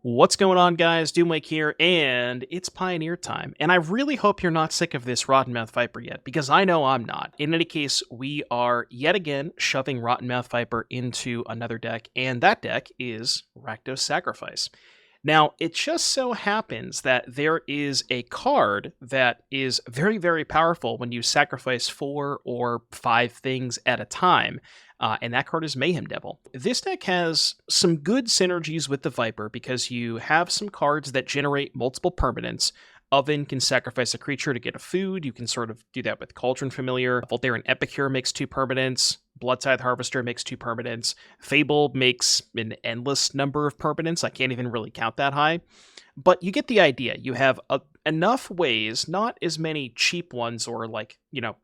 What's going on, guys? Doomwake here, and it's Pioneer time. And I really hope you're not sick of this Rottenmouth Viper yet, because I know I'm not. In any case, we are yet again shoving Rottenmouth Viper into another deck, and that deck is Rakdos Sacrifice. Now, it just so happens that there is a card that is very, very powerful when you sacrifice 4 or 5 things at a time, and that card is Mayhem Devil. This deck has some good synergies with the Viper because you have some cards that generate multiple permanents. Oven can sacrifice a creature to get a food. You can sort of do that with Cauldron Familiar. Voldaren Epicure makes 2 permanents. Bloodtithe Harvester makes 2 permanents. Fable makes an endless number of permanents. I can't even really count that high. But you get the idea. You have enough ways, not as many cheap ones or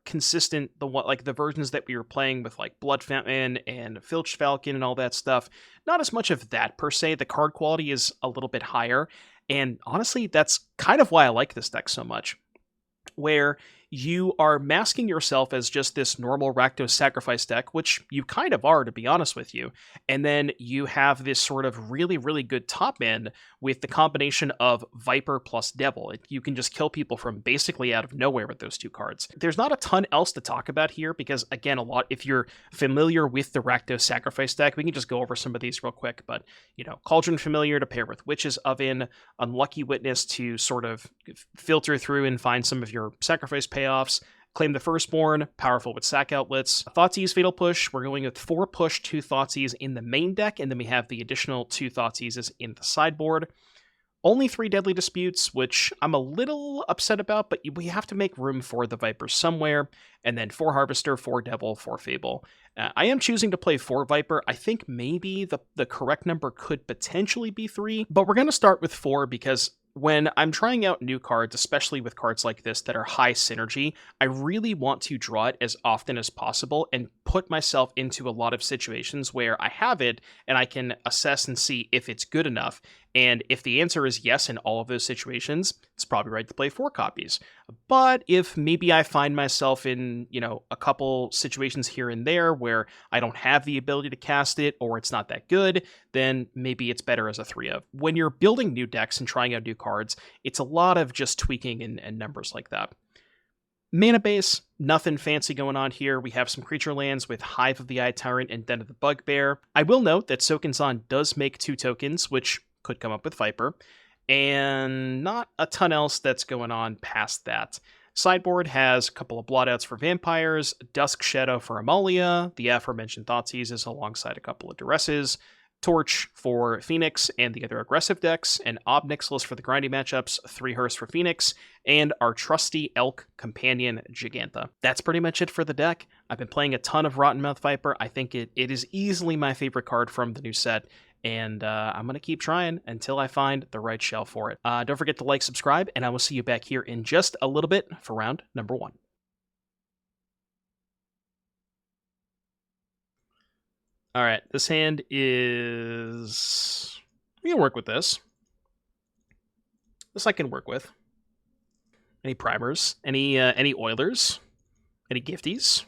consistent, the versions that we were playing with like Blood Fountain and Filched Falcon and all that stuff. Not as much of that per se. The card quality is a little bit higher. And honestly, that's kind of why I like this deck so much, where you are masking yourself as just this normal Rakdos Sacrifice deck, which you kind of are, to be honest with you, and then you have this sort of really, really good top end with the combination of Viper plus Devil. You can just kill people from basically out of nowhere with those 2 cards. There's not a ton else to talk about here because, again, if you're familiar with the Rakdos Sacrifice deck, we can just go over some of these real quick, but, Cauldron Familiar to pair with Witch's Oven, Unlucky Witness to sort of filter through and find some of your sacrifice payoffs. Claim the Firstborn, powerful with sack outlets. Thoughtseize Fatal Push, we're going with 4 push, 2 Thoughtseize in the main deck, and then we have the additional 2 Thoughtseizes in the sideboard. Only 3 Deadly Disputes, which I'm a little upset about, but we have to make room for the Viper somewhere, and then 4 Harvester, 4 Devil, 4 Fable. I am choosing to play 4 Viper. I think maybe the correct number could potentially be 3, but we're going to start with 4 because when I'm trying out new cards, especially with cards like this that are high synergy, I really want to draw it as often as possible and put myself into a lot of situations where I have it and I can assess and see if it's good enough. And if the answer is yes in all of those situations, it's probably right to play 4 copies. But if maybe I find myself in, a couple situations here and there where I don't have the ability to cast it or it's not that good, then maybe it's better as a 3 of. When you're building new decks and trying out new cards, it's a lot of just tweaking and numbers like that. Mana base, nothing fancy going on here. We have some creature lands with Hive of the Eye Tyrant and Den of the Bugbear. I will note that Sokenzan does make 2 tokens, which could come up with Viper, and not a ton else that's going on past that. Sideboard has a couple of Blot Outs for Vampires, Dusk Shadow for Amalia, the aforementioned Thoughtseizes alongside a couple of Duresses, Torch for Phoenix and the other aggressive decks, and Ob Nixilis for the grinding matchups, 3 Hearse for Phoenix, and our trusty Elk Companion Giganta. That's pretty much it for the deck. I've been playing a ton of Rottenmouth Viper. I think it is easily my favorite card from the new set, and I'm going to keep trying until I find the right shell for it. Don't forget to like, subscribe, and I will see you back here in just a little bit for round number 1. All right, this hand is... We can work with this. This I can work with. Any primers? Any Oilers? Any Gifties?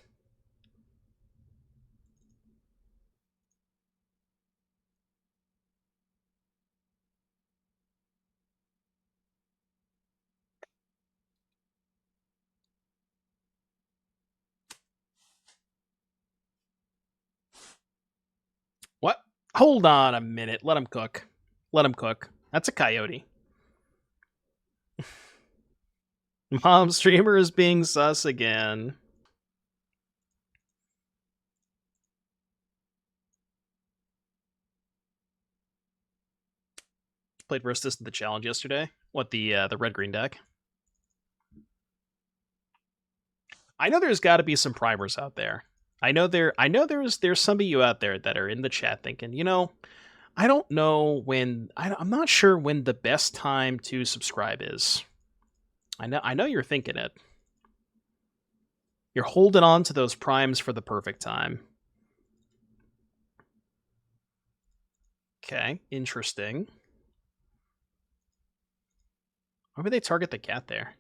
What? Hold on a minute. Let him cook. Let him cook. That's a coyote. Mom streamer is being sus again. Played Ristus in the challenge yesterday. What, the red-green deck? I know there's got to be some primers out there. I know there's some of you out there that are in the chat thinking, I don't know when... I'm not sure when the best time to subscribe is. I know you're thinking it. You're holding on to those primes for the perfect time. Okay, interesting. Why would they target the cat there?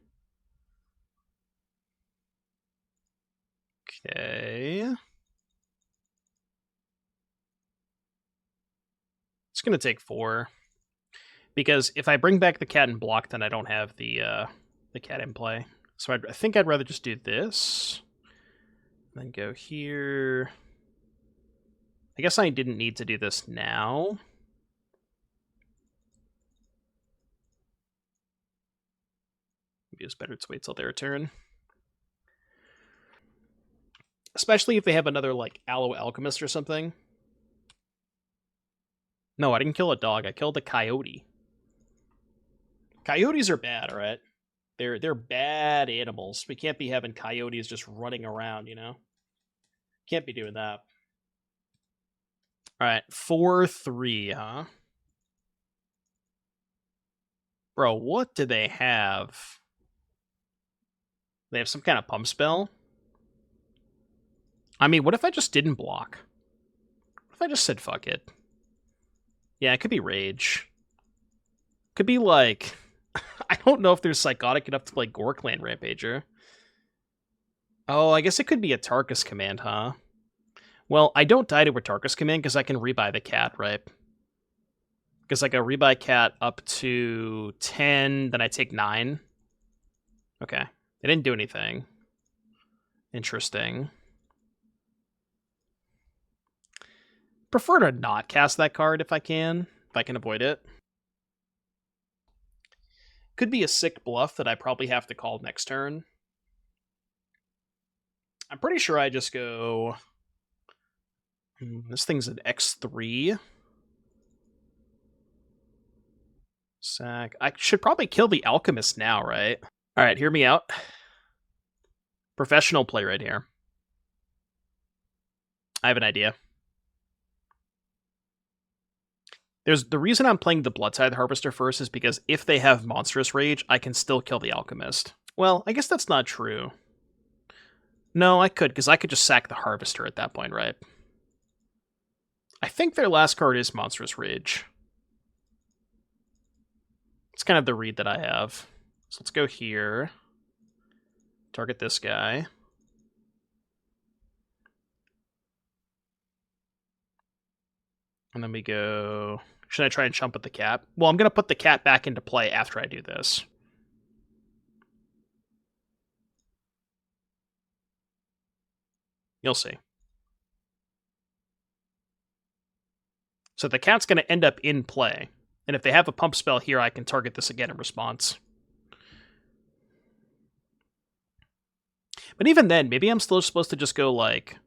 Okay. It's going to take 4. Because if I bring back the cat and block, then I don't have the cat in play. So I think I'd rather just do this. Then go here. I guess I didn't need to do this now. Maybe it's better to wait till their turn. Especially if they have another, like, Aloe Alchemist or something. No, I didn't kill a dog. I killed a coyote. Coyotes are bad, alright? They're bad animals. We can't be having coyotes just running around, you know? Can't be doing that. Alright, 4-3, huh? Bro, what do they have? They have some kind of pump spell? I mean, what if I just didn't block? What if I just said fuck it? Yeah, it could be Rage. Could be like... I don't know if they're psychotic enough to play Gorkland Rampager. Oh, I guess it could be a Tarkus command, huh? Well, I don't die to a Tarkus command because I can rebuy the cat, right? Because I can rebuy cat up to 10, then I take 9. Okay. They didn't do anything. Interesting. Prefer to not cast that card if I can avoid it. Could be a sick bluff that I probably have to call next turn. I'm pretty sure I just go... This thing's an X3. Sack. I should probably kill the Alchemist now, right? Alright, hear me out. Professional play right here. I have an idea. The reason I'm playing the Bloodtithe Harvester first is because if they have Monstrous Rage, I can still kill the Alchemist. Well, I guess that's not true. No, I could, because I could just sack the Harvester at that point, right? I think their last card is Monstrous Rage. It's kind of the read that I have. So let's go here. Target this guy. And then we go... Should I try and jump at the cat? Well, I'm going to put the cat back into play after I do this. You'll see. So the cat's going to end up in play. And if they have a pump spell here, I can target this again in response. But even then, maybe I'm still supposed to just go like...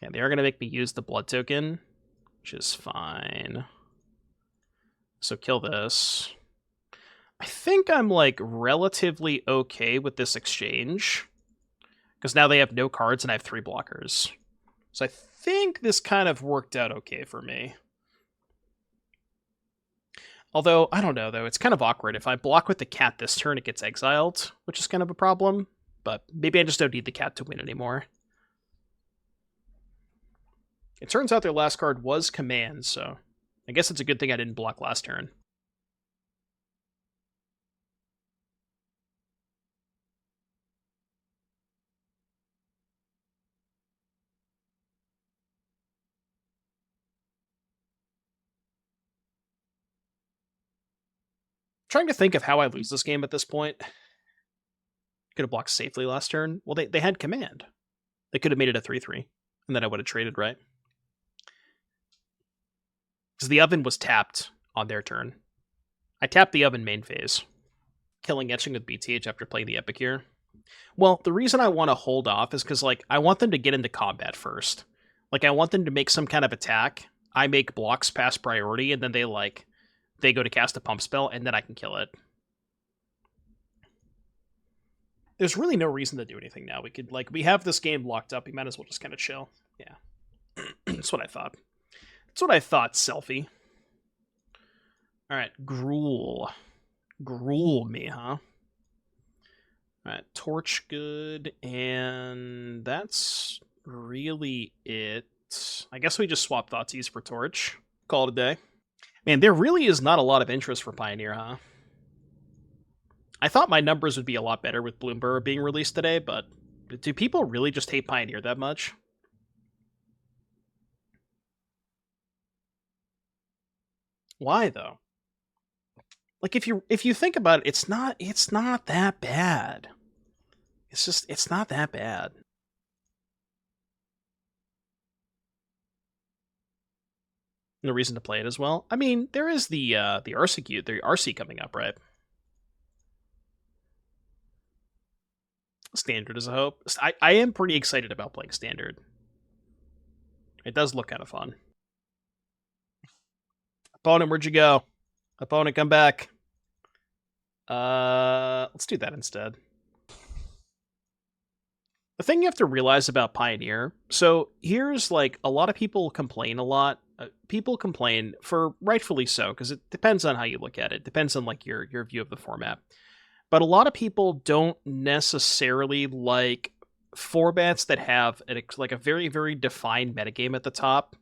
Okay, they are going to make me use the blood token, which is fine. So kill this. I think I'm, like, relatively okay with this exchange. Because now they have no cards and I have 3 blockers. So I think this kind of worked out okay for me. Although, I don't know, though. It's kind of awkward. If I block with the cat this turn, it gets exiled, which is kind of a problem. But maybe I just don't need the cat to win anymore. It turns out their last card was Command, so I guess it's a good thing I didn't block last turn. Trying to think of how I lose this game at this point. Could have blocked safely last turn. Well, they had Command. They could have made it a 3-3, and then I would have traded, right? Because the oven was tapped on their turn. I tapped the oven main phase, killing Etching with BTH after playing the Epicure. Well, the reason I want to hold off is because, like, I want them to get into combat first. Like, I want them to make some kind of attack. I make blocks pass priority, and then they go to cast a pump spell, and then I can kill it. There's really no reason to do anything now. We have this game locked up. We might as well just kind of chill. Yeah. That's what I thought. That's what I thought, selfie. Alright, Gruul. Gruul me, huh? Alright, Torch good, and that's really it. I guess we just swap Thoughtseize for Torch. Call it a day. Man, there really is not a lot of interest for Pioneer, huh? I thought my numbers would be a lot better with Bloomberg being released today, but do people really just hate Pioneer that much? Why though? Like if you think about it, it's not that bad. It's not that bad. No reason to play it as well. I mean, there is the RC coming up, right? Standard is a hope. I am pretty excited about playing Standard. It does look kind of fun. Opponent, where'd you go? Opponent, come back. Let's do that instead. The thing you have to realize about Pioneer, so here's like a lot of people complain a lot. People complain for rightfully so, because it depends on how you look at it. Depends on like your view of the format. But a lot of people don't necessarily like formats that have like a very, very defined metagame at the top,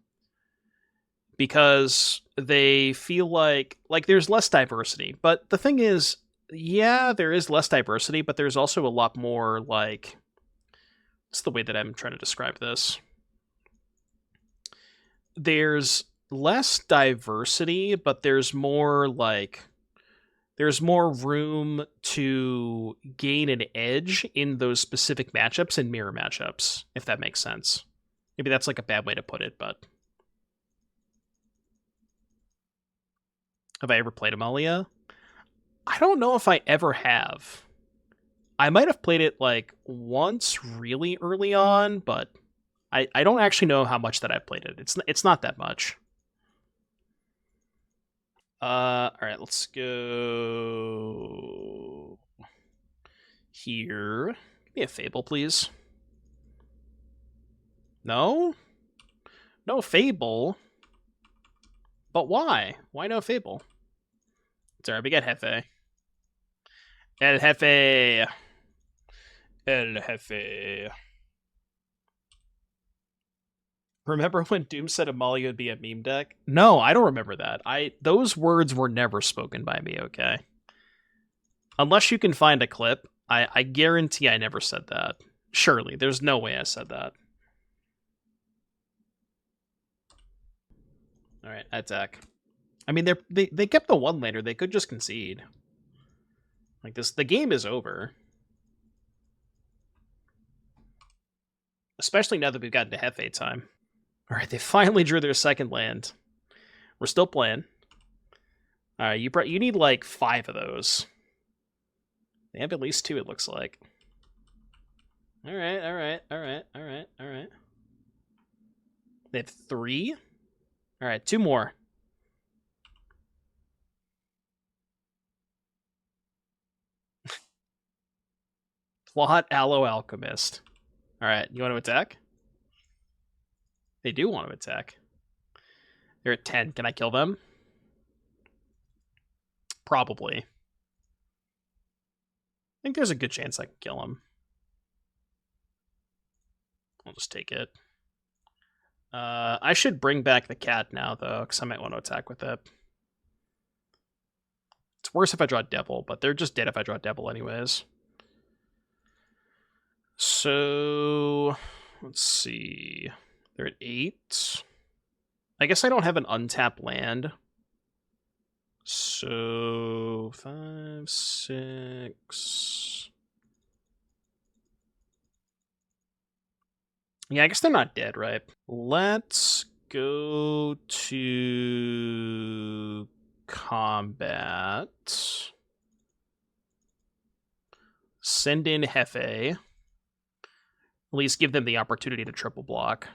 because they feel like there's less diversity. But the thing is, yeah, there is less diversity, but there's also a lot more like, what's the way that I'm trying to describe this? There's less diversity, but there's more room to gain an edge in those specific matchups and mirror matchups, if that makes sense. Maybe that's like a bad way to put it, but have I ever played Amalia? I don't know if I ever have. I might have played it like once really early on, but I don't actually know how much that I've played it. It's not that much. Alright, let's go here. Give me a Fable, please. No? No Fable? But why? Why no Fable? It's alright, we got Jefe. El Jefe. El Jefe. Remember when Doom said Amalia would be a meme deck? No, I don't remember that. Those words were never spoken by me, okay? Unless you can find a clip, I guarantee I never said that. Surely, there's no way I said that. Alright, attack. I mean, they kept the one laner. They could just concede. Like this, the game is over. Especially now that we've gotten to Jefe time. Alright, they finally drew their second land. We're still playing. Alright, you need like 5 of those. They have at least 2, it looks like. Alright. They have 3? Alright, 2 more. Plot Aloe Alchemist. Alright, you want to attack? They do want to attack. They're at 10. Can I kill them? Probably. I think there's a good chance I can kill them. I'll just take it. I should bring back the cat now, though, because I might want to attack with it. It's worse if I draw Devil, but they're just dead if I draw Devil anyways. So, let's see. They're at 8. I guess I don't have an untapped land. So, 5, 6... Yeah, I guess they're not dead, right? Let's go to combat. Send in Jefe. At least give them the opportunity to triple block.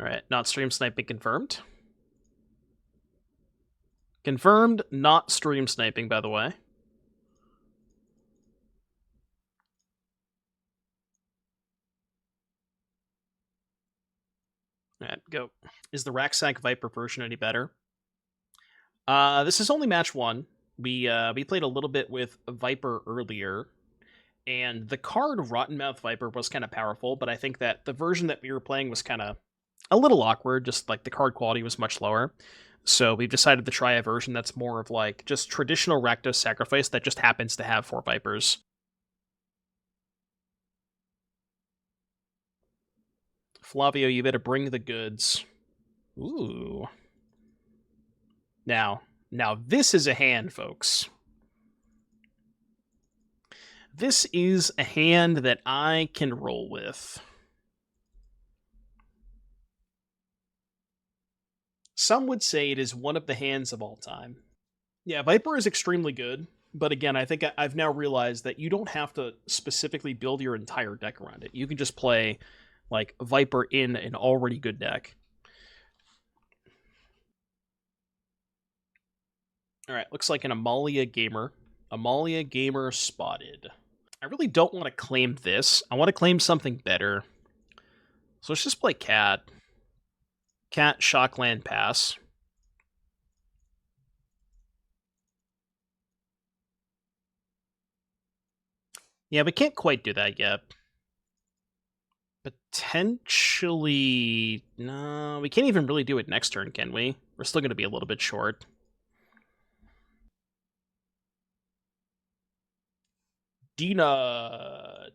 Alright, not stream sniping confirmed. Confirmed, not stream sniping, by the way. Alright, go. Is the RakSac Viper version any better? This is only match 1. We played a little bit with Viper earlier, and the card Rottenmouth Viper was kind of powerful, but I think that the version that we were playing was kind of a little awkward, just like the card quality was much lower. So we've decided to try a version that's more of like just traditional Rakdos sacrifice that just happens to have 4 Vipers. Flavio, you better bring the goods. Ooh. Now this is a hand, folks. This is a hand that I can roll with. Some would say it is one of the hands of all time. Yeah, Viper is extremely good, but again, I think I've now realized that you don't have to specifically build your entire deck around it. You can just play, like, Viper in an already good deck. Alright, looks like an Amalia Gamer. Amalia Gamer spotted. I really don't want to claim this. I want to claim something better. So let's just play Cat. Cat, Shockland, pass. Yeah, we can't quite do that yet. Potentially... No, we can't even really do it next turn, can we? We're still going to be a little bit short. Dina.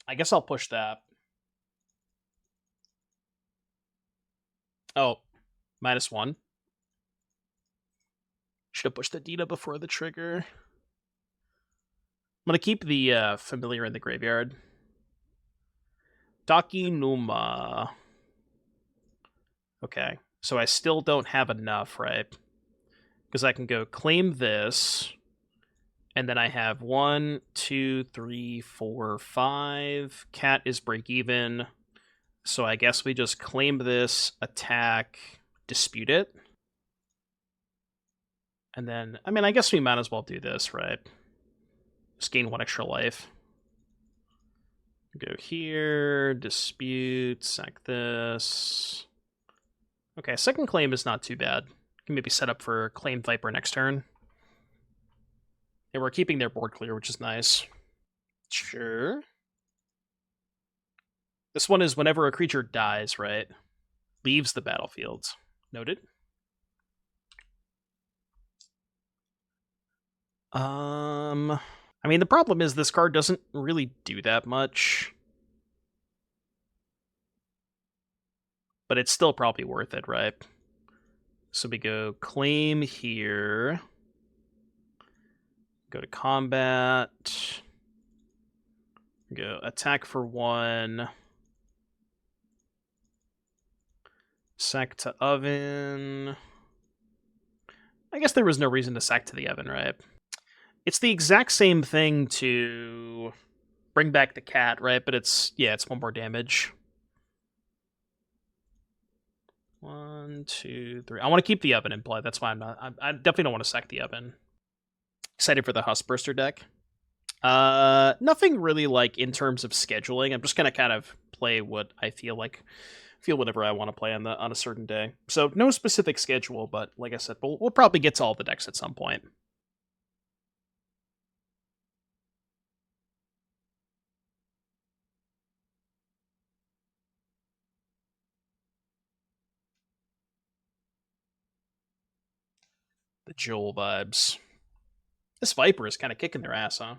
I guess I'll push that. Oh, -1. Should have pushed the Dina before the trigger. I'm going to keep the Familiar in the graveyard. Takenuma. Okay, so I still don't have enough, right? Because I can go claim this, and then I have 1, 2, 3, 4, 5. Cat is break even, so I guess we just claim this, attack, dispute it. And then, I mean, I guess we might as well do this, right? Just gain 1 extra life. Go here, dispute, sack this. Okay, second claim is not too bad. Can maybe set up for Claim Viper next turn. And we're keeping their board clear, which is nice. Sure. This one is whenever a creature dies, right? Leaves the battlefield. Noted. I mean, the problem is this card doesn't really do that much. But it's still probably worth it, right? So we go claim here. Go to combat. Go attack for 1. Sack to oven. I guess there was no reason to sack to the oven, right? It's the exact same thing to bring back the cat, right? But it's 1 more damage. 1, 2, 3. I want to keep the oven in play. That's why I definitely don't want to sack the oven. Excited for the Huskburster deck. Nothing really like in terms of scheduling. I'm just gonna kind of play what I feel whatever I want to play on a certain day. So no specific schedule, but like I said, we'll probably get to all the decks at some point. The Joel vibes. This Viper is kind of kicking their ass, huh?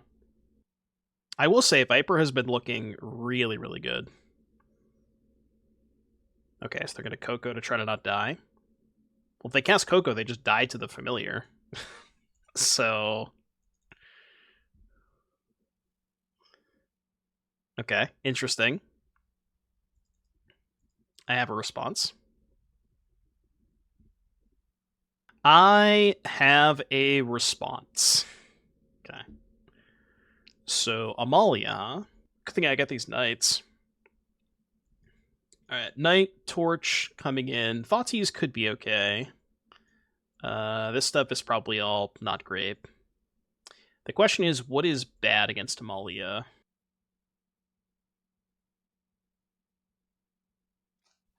I will say Viper has been looking really, really good. Okay, so they're going to Coco to try to not die. Well, if they cast Coco, they just die to the Familiar. So... Okay, interesting. I have a response. I have a response. Okay. So, Amalia. Good thing I got these knights. Alright, Knight, Torch coming in. Thoughtseize could be okay. This stuff is probably all not great. The question is, what is bad against Amalia?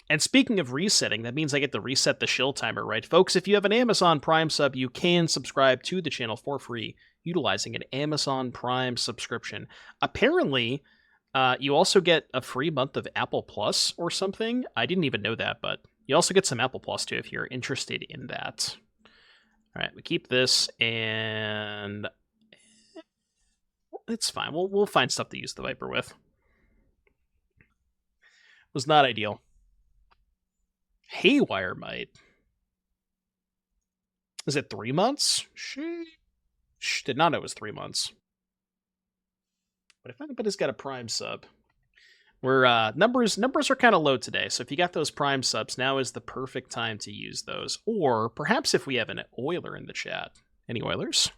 And speaking of resetting, that means I get to reset the shill timer, right? Folks, if you have an Amazon Prime sub, you can subscribe to the channel for free, utilizing an Amazon Prime subscription. Apparently, you also get a free month of Apple Plus or something. I didn't even know that, but you also get some Apple Plus too if you're interested in that. All right, we keep this, and it's fine. We'll find stuff to use the Viper with. Was not ideal. Haywire Might. Is it 3 months? Did not know it was 3 months. But if anybody's got a Prime sub, we're numbers are kind of low today. So if you got those Prime subs, now is the perfect time to use those. Or perhaps if we have an Oiler in the chat. Any Oilers?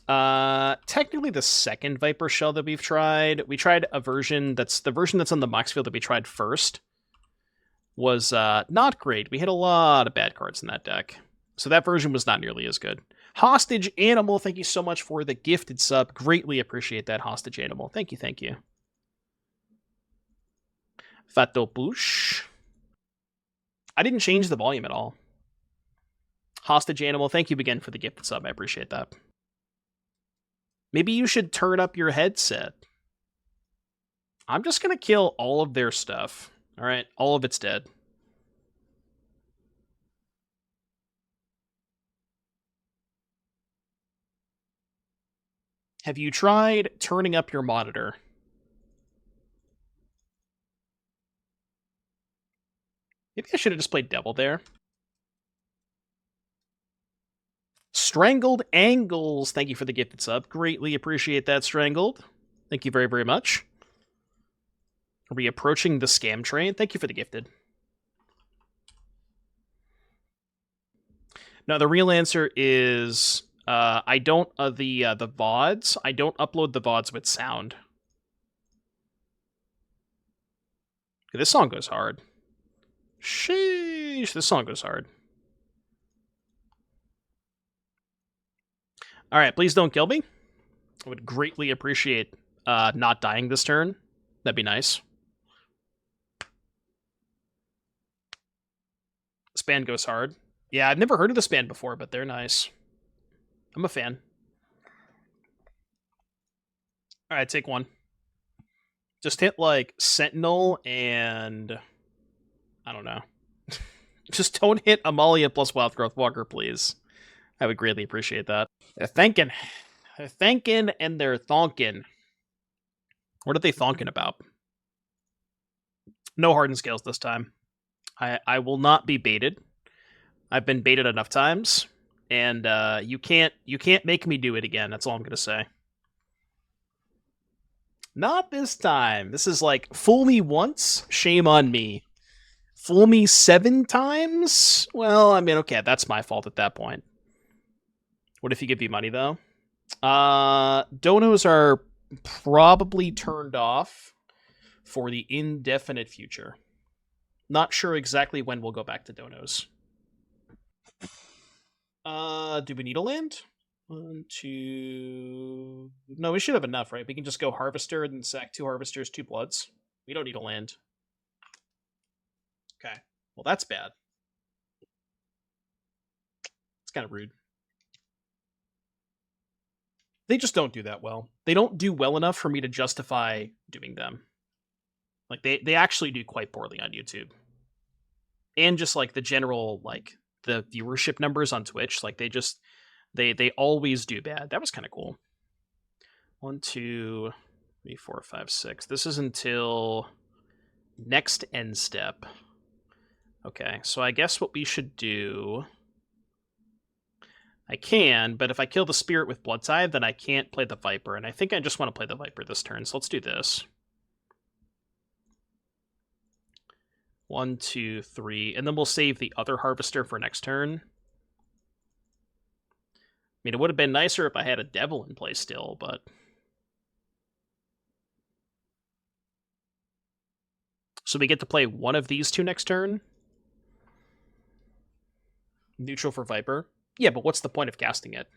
Technically the second Viper shell that we've tried. We tried a version that's the version that's on the Mox field that we tried first. Was not great. We hit a lot of bad cards in that deck. So that version was not nearly as good. Hostage Animal, thank you so much for the gifted sub. Greatly appreciate that, Hostage Animal. Thank you, thank you. Fatopouche. I didn't change the volume at all. Hostage Animal, thank you again for the gifted sub. I appreciate that. Maybe you should turn up your headset. I'm just going to kill all of their stuff. All right, all of it's dead. Have you tried turning up your monitor? Maybe I should have just played Devil there. Strangled Angles. Thank you for the gifted sub. Greatly appreciate that, Strangled. Thank you very, very much. Are we approaching the scam train? Thank you for the gifted. No, the real answer is I don't the VODs. I don't upload the VODs with sound. Okay, this song goes hard. Sheesh, this song goes hard. All right, please don't kill me. I would greatly appreciate not dying this turn. That'd be nice. This band goes hard. Yeah, I've never heard of this band before, but they're nice. I'm a fan. All right, take one. Just hit, like, Sentinel and... I don't know. Just don't hit Amalia plus Wildgrowth Walker, please. I would greatly appreciate that. They're thanking. They're thanking and they're thonking. What are they thonking about? No hardened scales this time. I will not be baited. I've been baited enough times, and you can't make me do it again. That's all I'm gonna say. Not this time. This is like, fool me once, shame on me. Fool me 7 times? Well, I mean, okay, that's my fault at that point. What if you give you money, though? Donos are probably turned off for the indefinite future. Not sure exactly when we'll go back to donos. Do we need a land? 1, 2... No, we should have enough, right? We can just go Harvester and sack 2 Harvesters, 2 Bloods. We don't need a land. Okay. Well, that's bad. It's kind of rude. They just don't do that well. They don't do well enough for me to justify doing them. Like, they actually do quite poorly on YouTube. And just, like, the general, like, the viewership numbers on Twitch, like, they always do bad. That was kind of cool. 1, 2, 3, 4, 5, 6. This is until next end step. Okay, so I guess what we should do... I can, but if I kill the Spirit with Bloodtithe, then I can't play the Viper, and I think I just want to play the Viper this turn, so let's do this. 1, 2, 3, and then we'll save the other Harvester for next turn. I mean, it would have been nicer if I had a Devil in play still, but... So we get to play one of these 2 next turn? Neutral for Viper? Yeah, but what's the point of casting it?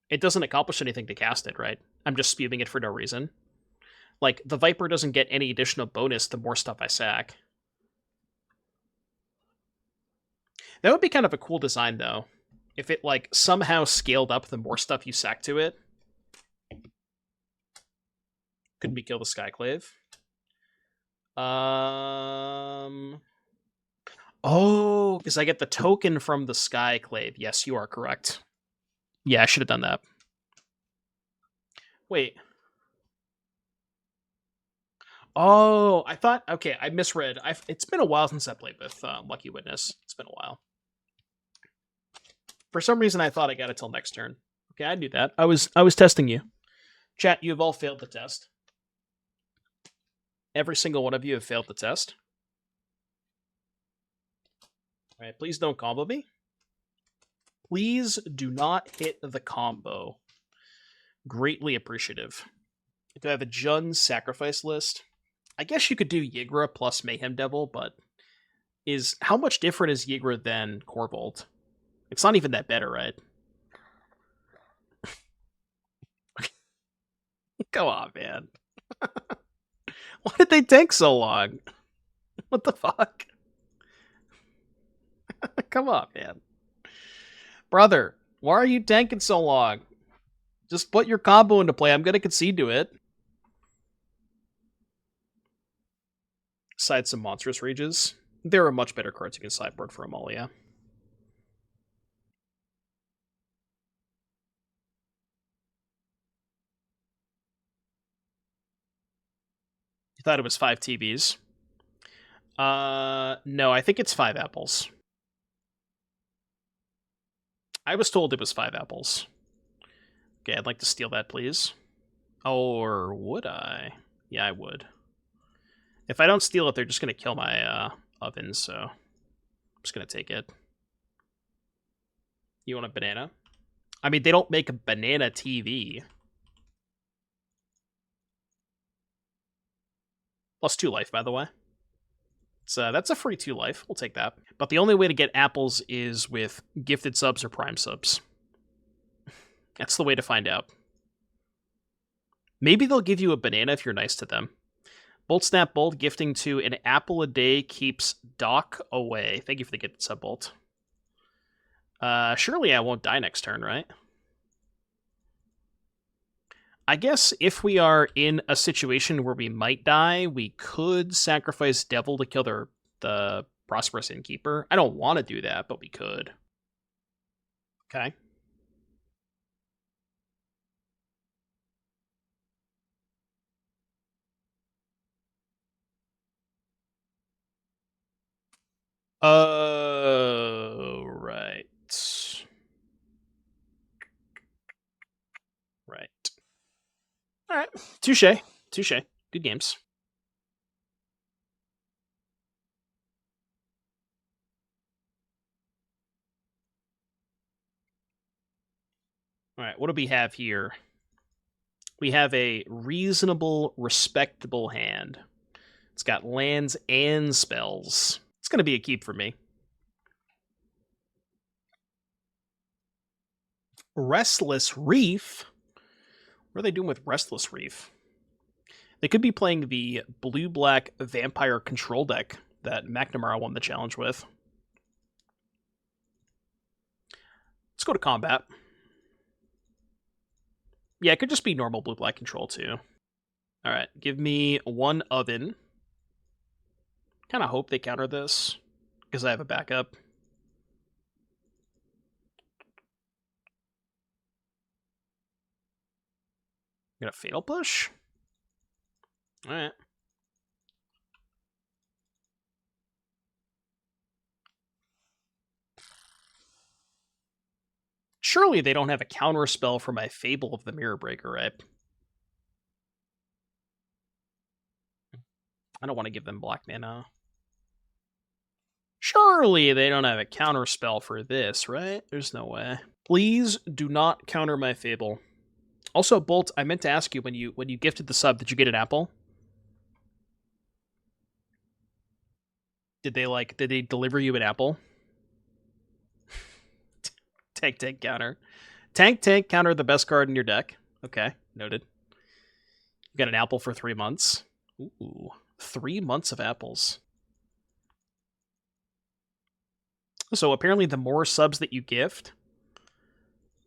It doesn't accomplish anything to cast it, right? I'm just spewing it for no reason. Like, the Viper doesn't get any additional bonus the more stuff I sack. That would be kind of a cool design, though. If it, like, somehow scaled up the more stuff you sack to it. Couldn't we kill the Skyclave? Oh, because I get the token from the Skyclave. Yes, you are correct. Yeah, I should have done that. Wait. Oh, I thought... Okay, I misread. It's been a while since I played with Lucky Witness. It's been a while. For some reason, I thought I got it till next turn. Okay, I knew that. I was testing you. Chat, you have all failed the test. Every single one of you have failed the test. All right, please don't combo me. Please do not hit the combo. Greatly appreciative. Do I have a Jund sacrifice list? I guess you could do Yigra plus Mayhem Devil, but how much different is Yigra than Corvold? It's not even that better, right? Come on, man. Why did they tank so long? What the fuck? Come on, man. Brother, why are you tanking so long? Just put your combo into play. I'm going to concede to it. Side some Monstrous Rages. There are much better cards you can sideboard for Amalia. You thought it was 5 TVs? No, I think it's 5 apples. I was told it was 5 apples. Okay, I'd like to steal that, please. Or would I? Yeah, I would. If I don't steal it, they're just going to kill my oven, so I'm just going to take it. You want a banana? I mean, they don't make a banana TV. Plus 2 life, by the way. So that's a free 2 life. We'll take that. But the only way to get apples is with gifted subs or prime subs. That's the way to find out. Maybe they'll give you a banana if you're nice to them. Bolt Snap Bolt gifting to an apple a day keeps Doc away. Thank you for the gifted sub, Bolt. Surely I won't die next turn, right? I guess if we are in a situation where we might die, we could sacrifice Devil to kill the Prosperous Innkeeper. I don't want to do that, but we could. Okay. Right. Right. Alright. Touche. Touche. Good games. Alright, what do we have here? We have a reasonable, respectable hand. It's got lands and spells. It's going to be a keep for me. Restless Reef? What are they doing with Restless Reef? They could be playing the blue-black vampire control deck that McNamara won the challenge with. Let's go to combat. Yeah, it could just be normal blue-black control, too. Alright, give me 1 oven. Kind of hope they counter this, because I have a backup. Got a Fatal Push? Alright. Surely they don't have a counter spell for my Fable of the Mirror Breaker, right? I don't want to give them black mana. Surely they don't have a counter spell for this, right? There's no way. Please do not counter my Fable. Also, Bolt, I meant to ask you, when you gifted the sub, did you get an apple? Did they deliver you an apple? Tank counter. Tank counter, the best card in your deck. Okay, noted. You got an apple for 3 months. Ooh, 3 months of apples. So apparently the more subs that you gift,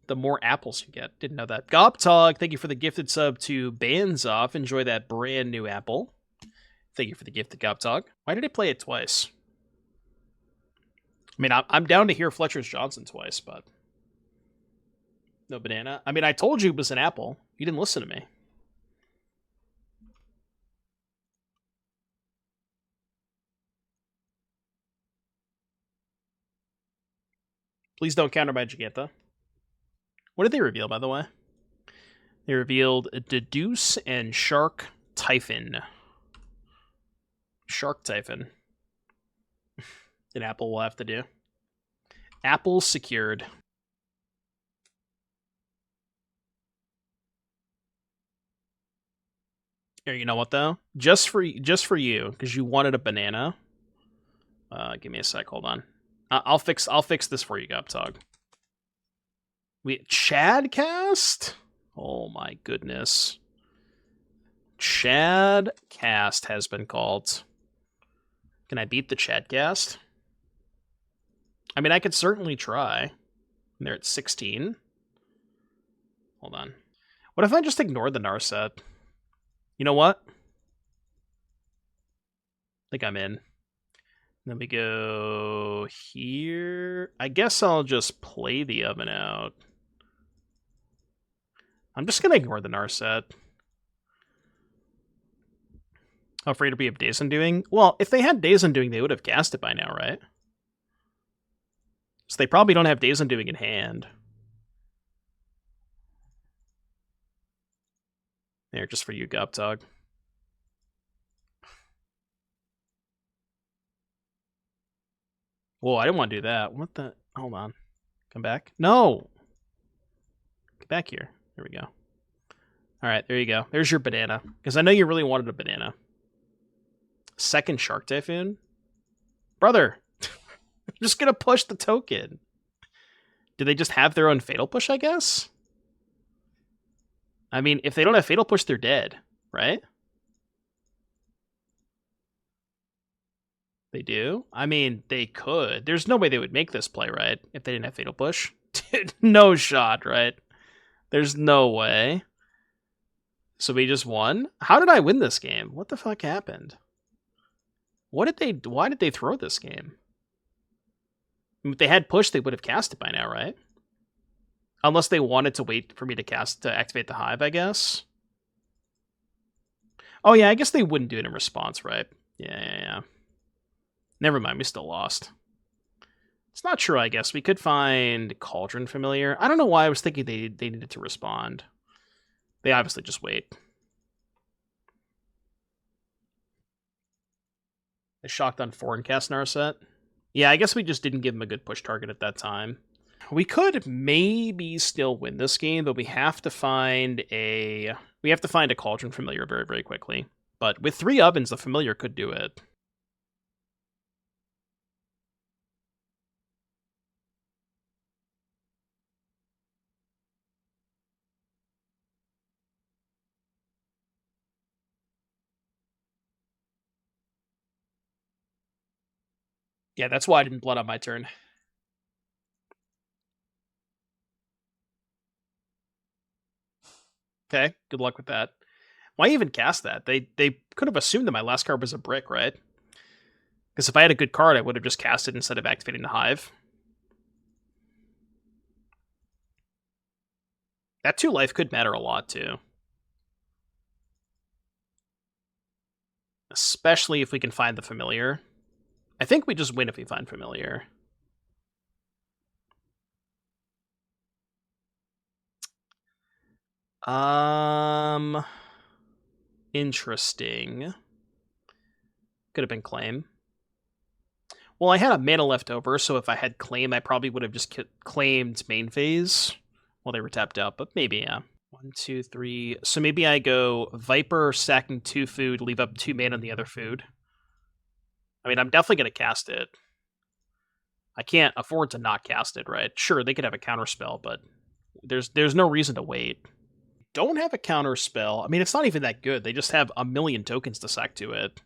the more apples you get. Didn't know that. Goptog, thank you for the gifted sub to Banzoff. Enjoy that brand new apple. Thank you for the gifted Goptog. Why did I play it twice? I mean, I'm down to hear Fletcher's Johnson twice, but no banana. I mean, I told you it was an apple. You didn't listen to me. Please don't counter my Giganta. What did they reveal, by the way? They revealed Deduce and Shark Typhon. Shark Typhon. That Apple will have to do. Apple secured. Here, you know what though? Just for you, because you wanted a banana. Give me a sec. Hold on. I'll fix this for you, Guptog. Chadcast? Oh my goodness. Chadcast has been called. Can I beat the Chadcast? I mean, I could certainly try. They're at 16. Hold on. What if I just ignored the Narset? You know what? I think I'm in. Then we go here. I guess I'll just play the Oven Out. I'm just going to ignore the Narset. How afraid to be of Days Undoing? Well, if they had Days Undoing, they would have cast it by now, right? So they probably don't have Days Undoing in hand. There, just for you, Guptog. Whoa, I didn't want to do that. What the? Hold on. Come back. No! Get back here. There we go. Alright, there you go. There's your banana. Because I know you really wanted a banana. Second Shark Typhoon? Brother! I'm just gonna push the token. Do they just have their own Fatal Push, I guess? I mean, if they don't have Fatal Push, they're dead, right? They do? I mean, they could. There's no way they would make this play, right? If they didn't have Fatal Push. Dude, no shot, right? There's no way. So we just won? How did I win this game? What the fuck happened? Why did they throw this game? If they had push, they would have cast it by now, right? Unless they wanted to wait for me to activate the Hive, I guess. Oh yeah, I guess they wouldn't do it in response, right? Yeah. Never mind, we still lost. It's not true, I guess. We could find Cauldron Familiar. I don't know why I was thinking they needed to respond. They obviously just wait. They shocked on foreign cast Narset. Yeah, I guess we just didn't give him a good push target at that time. We could maybe still win this game, but we have to find a Cauldron Familiar very, very quickly. But with 3 ovens, the Familiar could do it. Yeah, that's why I didn't blood on my turn. Okay, good luck with that. Why even cast that? They could have assumed that my last card was a brick, right? Because if I had a good card, I would have just cast it instead of activating the Hive. That 2 life could matter a lot, too. Especially if we can find the Familiar. I think we just win if we find Familiar. Interesting. Could have been Claim. Well, I had a mana left over, so if I had Claim, I probably would have just claimed main phase while they were tapped out, but maybe, yeah. 1, 2, 3. So maybe I go Viper, sacking 2 food, leave up 2 mana on the other food. I mean, I'm definitely going to cast it. I can't afford to not cast it, right? Sure, they could have a counter spell, but there's no reason to wait. Don't have a counter spell. I mean, it's not even that good. They just have a million tokens to sack to it.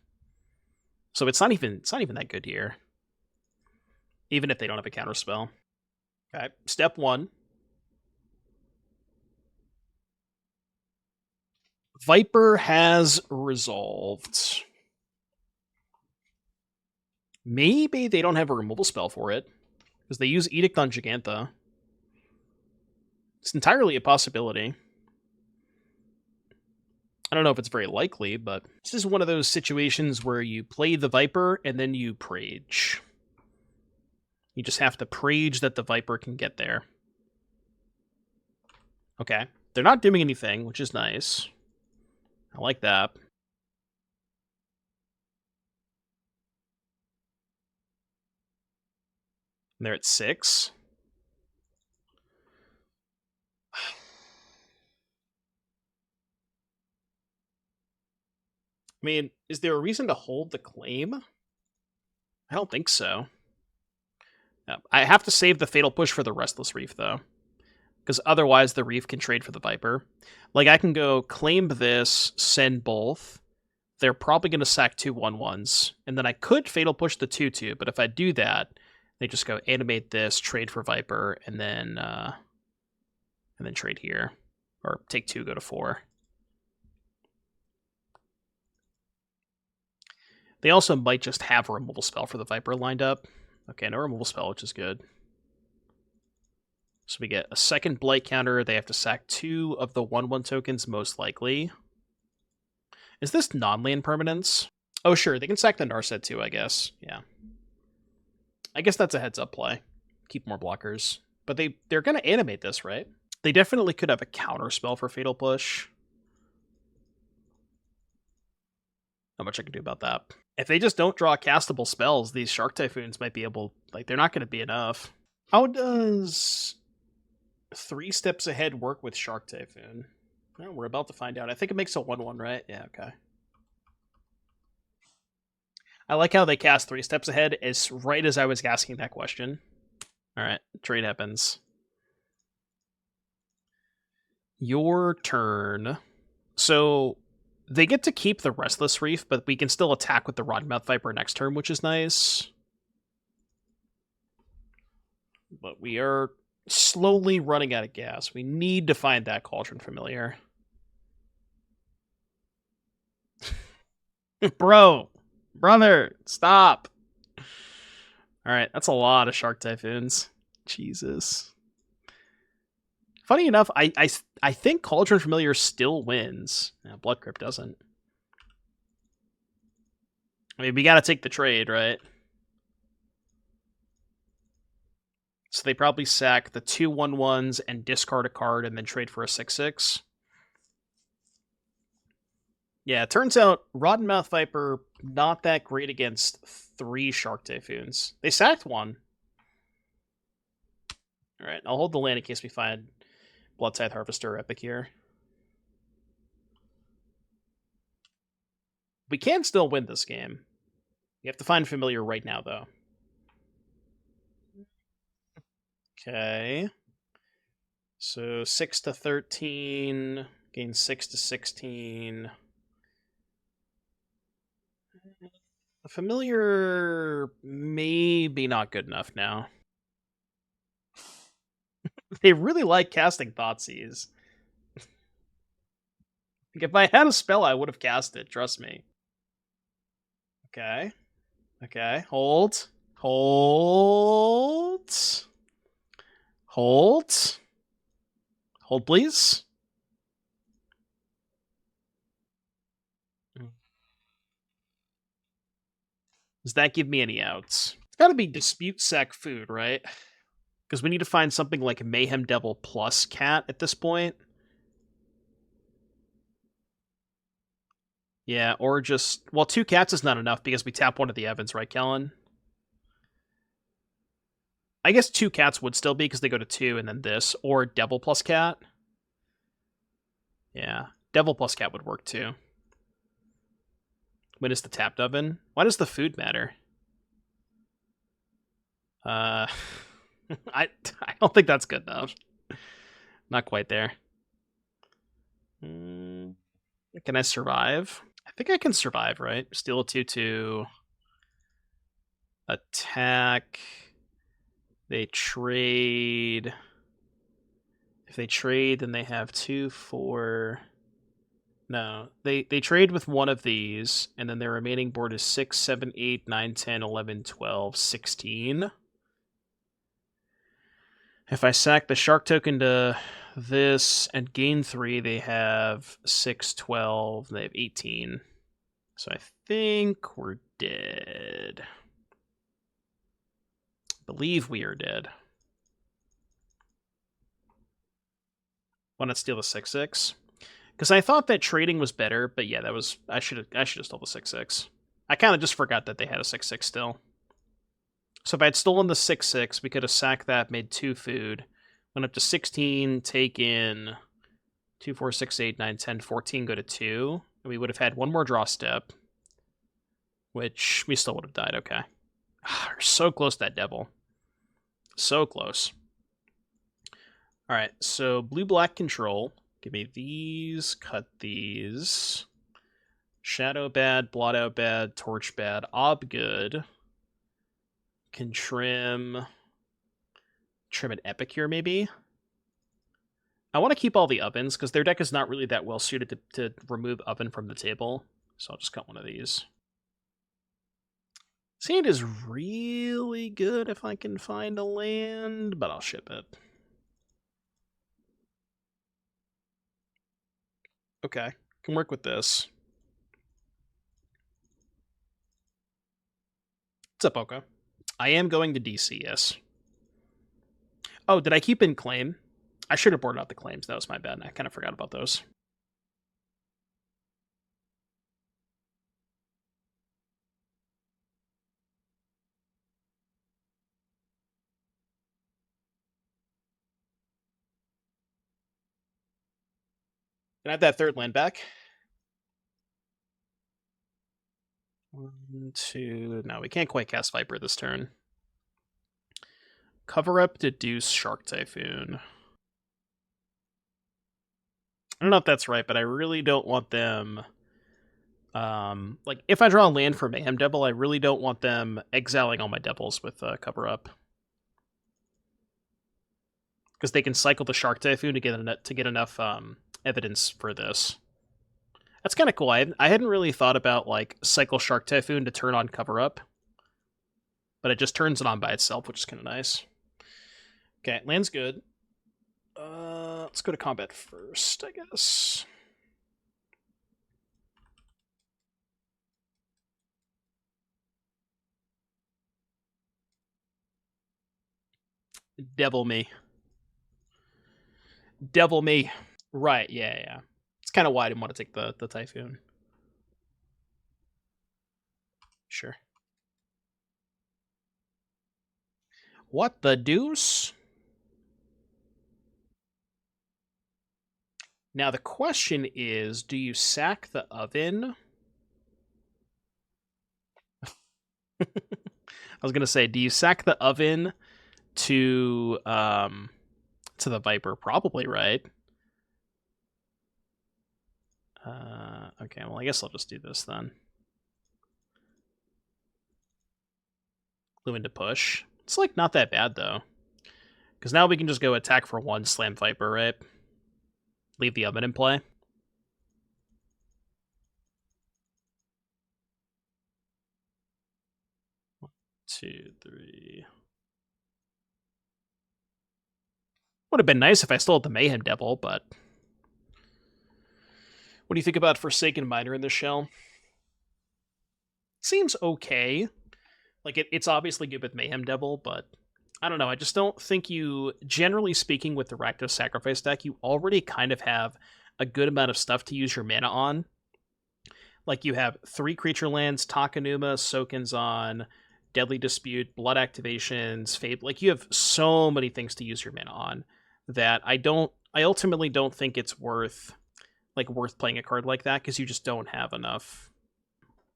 So it's not even that good here. Even if they don't have a counter spell. Okay, step 1. Viper has resolved. Maybe they don't have a removal spell for it, because they use Edict on Giganta. It's entirely a possibility. I don't know if it's very likely, but this is one of those situations where you play the Viper and then you Prage. You just have to preach that the Viper can get there. Okay. They're not doing anything, which is nice. I like that. They're at 6. I mean, is there a reason to hold the claim? I don't think so. I have to save the Fatal Push for the Restless Reef, though. Because otherwise the Reef can trade for the Viper. Like, I can go claim this, send both. They're probably going to sack 2 1/1s. And then I could Fatal Push the 2/2, but if I do that, they just go animate this, trade for Viper, and then trade here. Or take 2, go to 4. They also might just have a removal spell for the Viper lined up. Okay, no removal spell, which is good. So we get a second Blight counter. They have to sack 2 of the 1/1 tokens, most likely. Is this non-land permanence? Oh, sure. They can sack the Narset too, I guess. Yeah. I guess that's a heads-up play. Keep more blockers. But they're going to animate this, right? They definitely could have a counter spell for Fatal Push. Not much I can do about that. If they just don't draw castable spells, these Shark Typhoons might be able... Like, they're not going to be enough. How does 3 steps ahead work with Shark Typhoon? Well, we're about to find out. I think it makes a 1/1, right? Yeah, okay. I like how they cast 3 steps ahead as right as I was asking that question. Alright, trade happens. Your turn. So, they get to keep the Restless Reef, but we can still attack with the Rottenmouth Viper next turn, which is nice. But we are slowly running out of gas. We need to find that Cauldron Familiar. Brother, stop. Alright, that's a lot of Shark Typhoons. Jesus. Funny enough, I think Cauldron Familiar still wins. Yeah, Blood Crypt doesn't. I mean, we gotta take the trade, right? So they probably sack the 2 1/1s and discard a card and then trade for a 6/6. Yeah, it turns out Rottenmouth Viper not that great against 3 Shark Typhoons. They sacked 1. Alright, I'll hold the land in case we find Bloodtithe Harvester Epicure. We can still win this game. You have to find Familiar right now, though. Okay. So 6 to 13, gain 6 to 16. The Familiar may be not good enough now. They really like casting Thoughtseize. If I had a spell, I would have cast it, trust me. Okay. Okay, hold. Hold. Hold. Hold, please. Does that give me any outs? It's gotta be Dispute Sec food, right? Because we need to find something like Mayhem Devil plus Cat at this point. Yeah, or just... Well, 2 cats is not enough because we tap one of the Evans, right, Kellen? I guess 2 cats would still be because they go to 2 and then this. Or Devil plus Cat. Yeah, Devil plus Cat would work too. When is the tapped oven? Why does the food matter? I don't think that's good enough. Not quite there. Can I survive? I think I can survive, right? Steal a 2/2. Attack. They trade. If they trade, then they have 2, 4. No, they trade with one of these, and then their remaining board is 6, 7, 8, 9, 10, 11, 12, 16. If I sack the Shark token to this and gain 3, they have 6, 12, they have 18. So I think we're dead. believe we are dead. Why not steal the 6/6? Because I thought that trading was better, but yeah, that was I should have stole the 6/6. I kind of just forgot that they had a 6/6 still. So if I had stolen the 6/6, we could have sacked that, made 2 food, went up to 16, taken 2, 4, 6, 8, 9, 10, 14, go to 2, and we would have had 1 more draw step, which we still would have died. Okay. We're so close to that devil. So close. All right, so blue-black control. Give me these, cut these. Shadow bad, Blot Out bad, Torch bad, Ob good. Can trim an Epicure, maybe? I want to keep all the ovens, because their deck is not really that well suited to remove oven from the table. So I'll just cut one of these. Sand is really good if I can find a land, but I'll ship it. Okay, can work with this. What's up, Oka? I am going to DC, yes. Oh, did I keep in claim? I should have boarded out the claims. That was my bad. I kind of forgot about those. Can I have that third land back? 1, 2... No, we can't quite cast Viper this turn. Cover up, deduce, Shark Typhoon. I don't know if that's right, but I really don't want them... like, if I draw a land for Mayhem Devil, I really don't want them exiling all my devils with Cover Up. Because they can cycle the Shark Typhoon to get enough evidence for this. That's kind of cool. I hadn't really thought about, like, cycle Shark Typhoon to turn on Cover Up. But it just turns it on by itself, which is kind of nice. Okay, land's good. Let's go to combat first, I guess. Devil me. Devil me. Right, yeah. It's kind of why I didn't want to take the Typhoon. Sure. What the deuce? Now the question is, do you sack the oven? I was gonna say, do you sack the oven to the Viper? Probably, right? Okay, well, I guess I'll just do this then. Glue into push. It's, like, not that bad, though. Because now we can just go attack for 1, slam Viper, right? Leave the oven in play. One, 2, 3. Would have been nice if I stole the Mayhem Devil, but... What do you think about Forsaken Miner in this shell? Seems okay. Like, it's obviously good with Mayhem Devil, but I don't know. I just don't think you, generally speaking, with the Rakdos Sacrifice deck, you already kind of have a good amount of stuff to use your mana on. Like, you have 3 creature lands, Takenuma, Sokenzan, Deadly Dispute, Blood Activations, Fable. Like, you have so many things to use your mana on that I ultimately don't think it's worth playing a card like that, because you just don't have enough.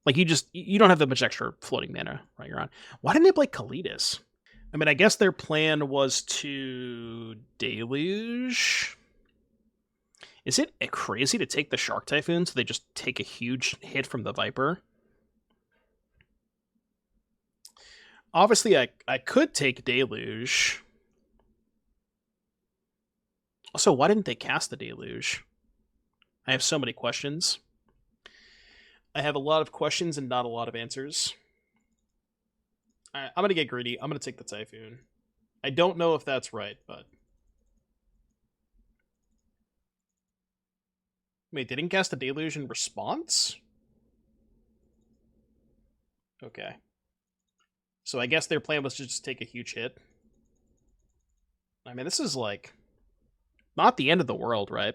Like, you don't have that much extra floating mana right you're on. Why didn't they play Kalidas? I mean, I guess their plan was to Deluge. Is it crazy to take the Shark Typhoon so they just take a huge hit from the Viper? Obviously, I could take Deluge. Also, why didn't they cast the Deluge? I have so many questions. I have a lot of questions and not a lot of answers. Alright, I'm gonna get greedy. I'm gonna take the Typhoon. I don't know if that's right, but... Wait, they didn't cast the Deluge in response? Okay. So I guess their plan was to just take a huge hit. I mean, this is like not the end of the world, right?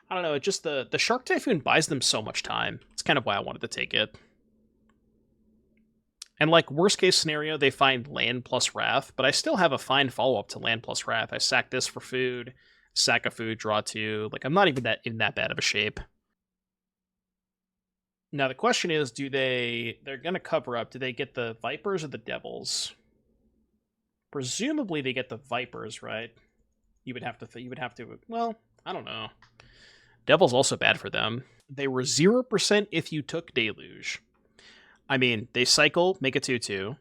I don't know, it just the Shark Typhoon buys them so much time. It's kind of why I wanted to take it. And like worst case scenario, they find land plus Wrath, but I still have a fine follow-up to land plus Wrath. I sack this for food, sack a food, draw 2. Like I'm not even in that bad of a shape. Now the question is, they're gonna cover up, do they get the Vipers or the Devils? Presumably they get the Vipers, right? You would have to, well, I don't know. Devil's also bad for them. They were 0% if you took Deluge. I mean, they cycle, make a 2/2,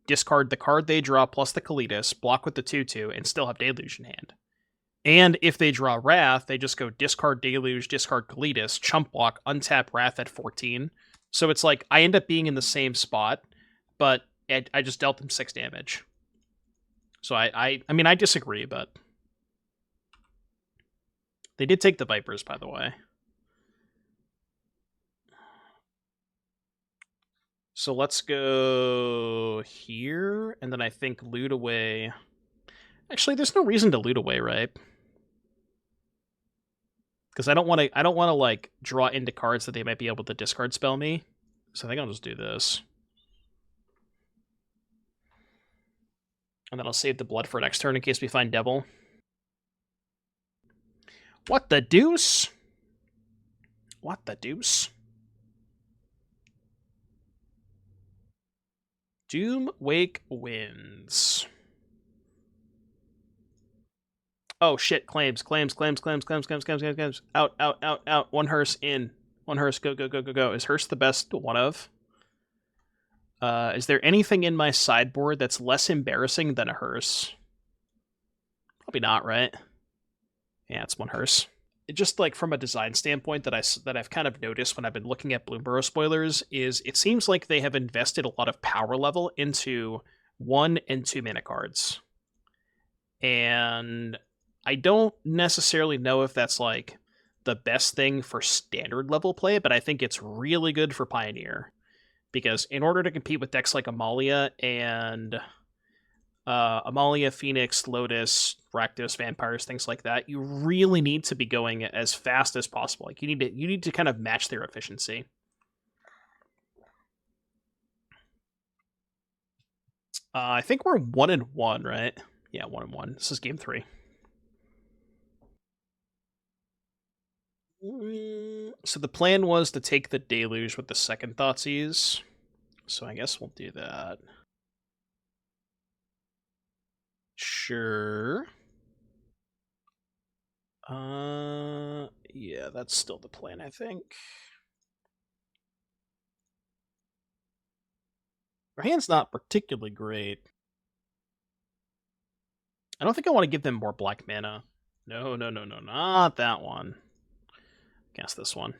discard the card they draw plus the Kalitas, block with the 2/2, and still have Deluge in hand. And if they draw Wrath, they just go discard Deluge, discard Kalitas, chump block, untap Wrath at 14. So it's like, I end up being in the same spot, but I just dealt them 6 damage. So I mean, I disagree, but... They did take the Vipers, by the way. So let's go here, and then I think loot away. Actually, there's no reason to loot away, right? Because I don't want to like draw into cards that they might be able to discard spell me. So I think I'll just do this. And then I'll save the blood for next turn in case we find Devil. What the deuce? What the deuce? Doom Wake wins. Oh shit, claims. Out. One hearse in. One hearse, go. Is hearse the best one of? Is there anything in my sideboard that's less embarrassing than a hearse? Probably not, right? Yeah, it's one hearse. It just like from a design standpoint that I've kind of noticed when I've been looking at Bloomburrow spoilers is it seems like they have invested a lot of power level into 1 and 2 mana cards. And I don't necessarily know if that's like the best thing for standard level play, but I think it's really good for Pioneer. Because in order to compete with decks like Amalia and Amalia, Phoenix, Lotus, Rakdos, Vampires, things like that, you really need to be going as fast as possible. Like you need to kind of match their efficiency. I think we're 1-1, right? Yeah, 1-1. This is game 3. So the plan was to take the Deluge with the second Thoughtseize. So I guess we'll do that. Sure. Yeah, that's still the plan, I think. Our hand's not particularly great. I don't think I want to give them more black mana. No, not that one. Guess this one.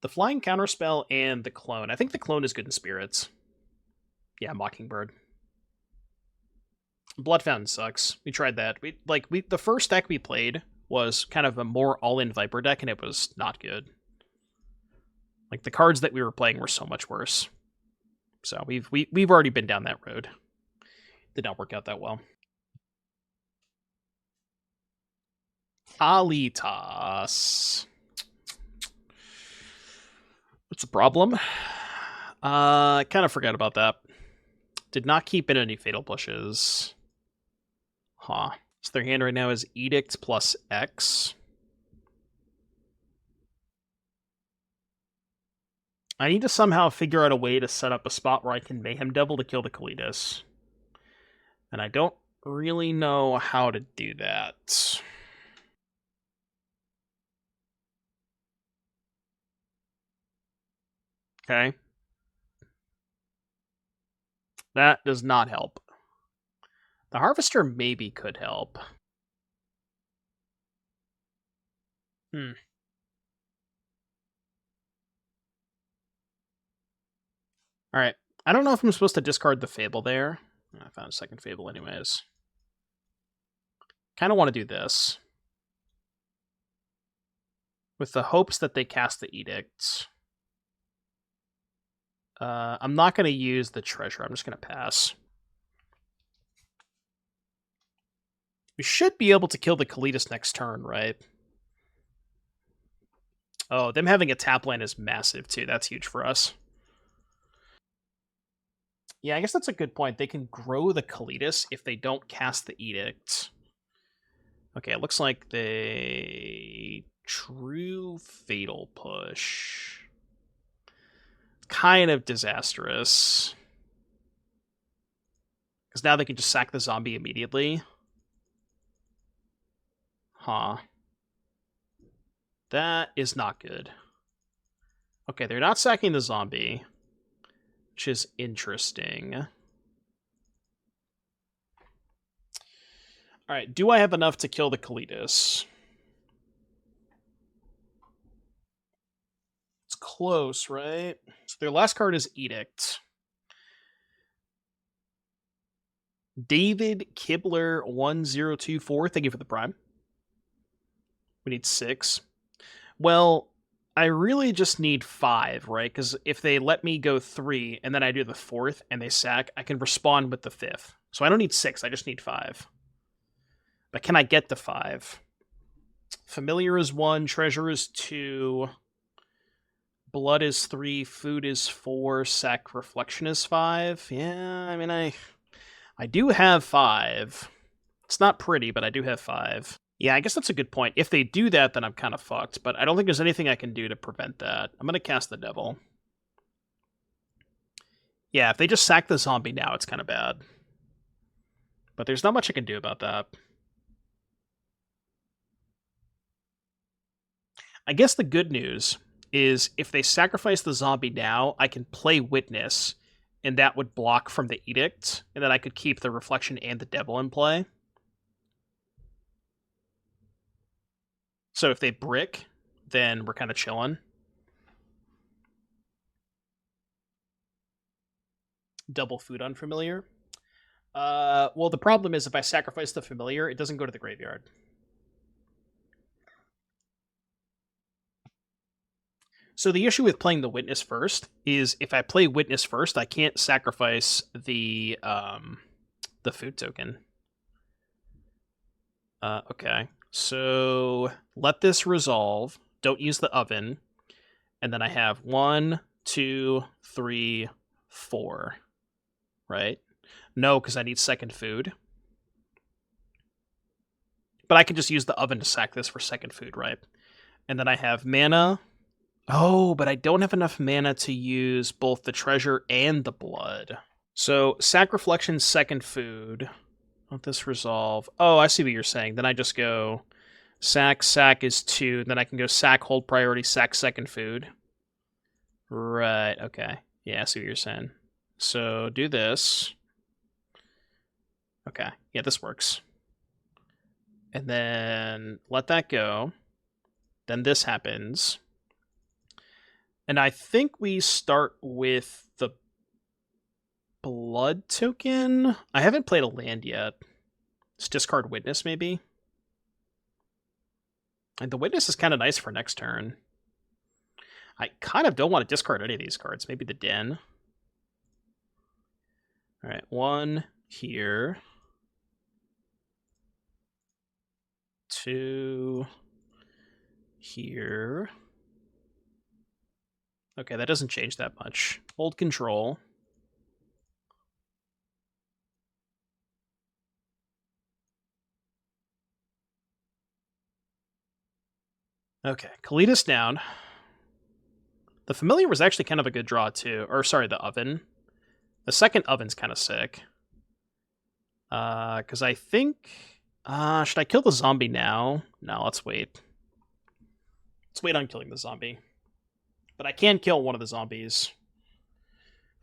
The flying counterspell and the clone. I think the clone is good in spirits. Yeah, Mockingbird. Blood Fountain sucks. We tried that. The first deck we played was kind of a more all-in Viper deck, and it was not good. Like the cards that we were playing were so much worse. So we've already been down that road. Did not work out that well. Alitas. What's the problem? I kind of forgot about that. Did not keep in any Fatal Pushes. Huh. So their hand right now is Edict plus X. I need to somehow figure out a way to set up a spot where I can Mayhem Devil to kill the Kalitas. And I don't really know how to do that. Okay. That does not help. The Harvester maybe could help. Alright. I don't know if I'm supposed to discard the Fable there. I found a second Fable anyways. Kind of want to do this. with the hopes that they cast the Edict. I'm not going to use the Treasure. I'm just going to pass. We should be able to kill the Kalitas next turn, right? Oh, them having a tap land is massive, too. That's huge for us. Yeah, I guess that's a good point. They can grow the Kalitas if they don't cast the Edict. Okay, it looks like they... True Fatal Push. Kind of disastrous. Because now they can just sack the zombie immediately. Huh. That is not good. Okay, they're not sacking the zombie, which is interesting. Alright, do I have enough to kill the Kalitas? It's close, right? So their last card is Edict. David Kibler 1024, thank you for the prime. We need 6. Well, I really just need 5, right? Because if they let me go 3, and then I do the 4th, and they sack, I can respond with the 5th. So I don't need 6, I just need 5. But can I get to 5? Familiar is 1, Treasure is 2, Blood is 3, Food is 4, Sack Reflection is 5. Yeah, I mean, I do have 5. It's not pretty, but I do have 5. Yeah, I guess that's a good point. If they do that, then I'm kind of fucked, but I don't think there's anything I can do to prevent that. I'm going to cast the Devil. Yeah, if they just sack the zombie now, it's kind of bad. But there's not much I can do about that. I guess the good news is if they sacrifice the zombie now, I can play Witness, and that would block from the Edict, and then I could keep the Reflection and the Devil in play. So if they brick, then we're kind of chilling. Double Food on Familiar. Well, the problem is if I sacrifice the Familiar, it doesn't go to the graveyard. So the issue with playing the Witness first is if I play Witness first, I can't sacrifice the food token. Okay. So let this resolve. Don't use the oven. And then I have 1, 2, 3, 4. Right? No, because I need second food. But I can just use the oven to sack this for second food, right? And then I have mana. Oh, but I don't have enough mana to use both the treasure and the blood. So sack reflection, second food. Let this resolve. Oh, I see what you're saying. Then I just go sack is 2. Then I can go sack, hold priority, sack second food. Right, okay. Yeah, I see what you're saying. So do this. Okay, yeah, this works. And then let that go. Then this happens. And I think we start with the blood token. I haven't played a land yet. It's discard Witness, maybe? And the Witness is kind of nice for next turn. I kind of don't want to discard any of these cards. Maybe the Den. Alright, 1 here. 2 here. Okay, that doesn't change that much. Hold control. Okay, Kalitas down. The Familiar was actually kind of a good draw, too. Or, sorry, the Oven. The second Oven's kind of sick. Because I think... should I kill the zombie now? No, let's wait. Let's wait on killing the zombie. But I can kill one of the zombies.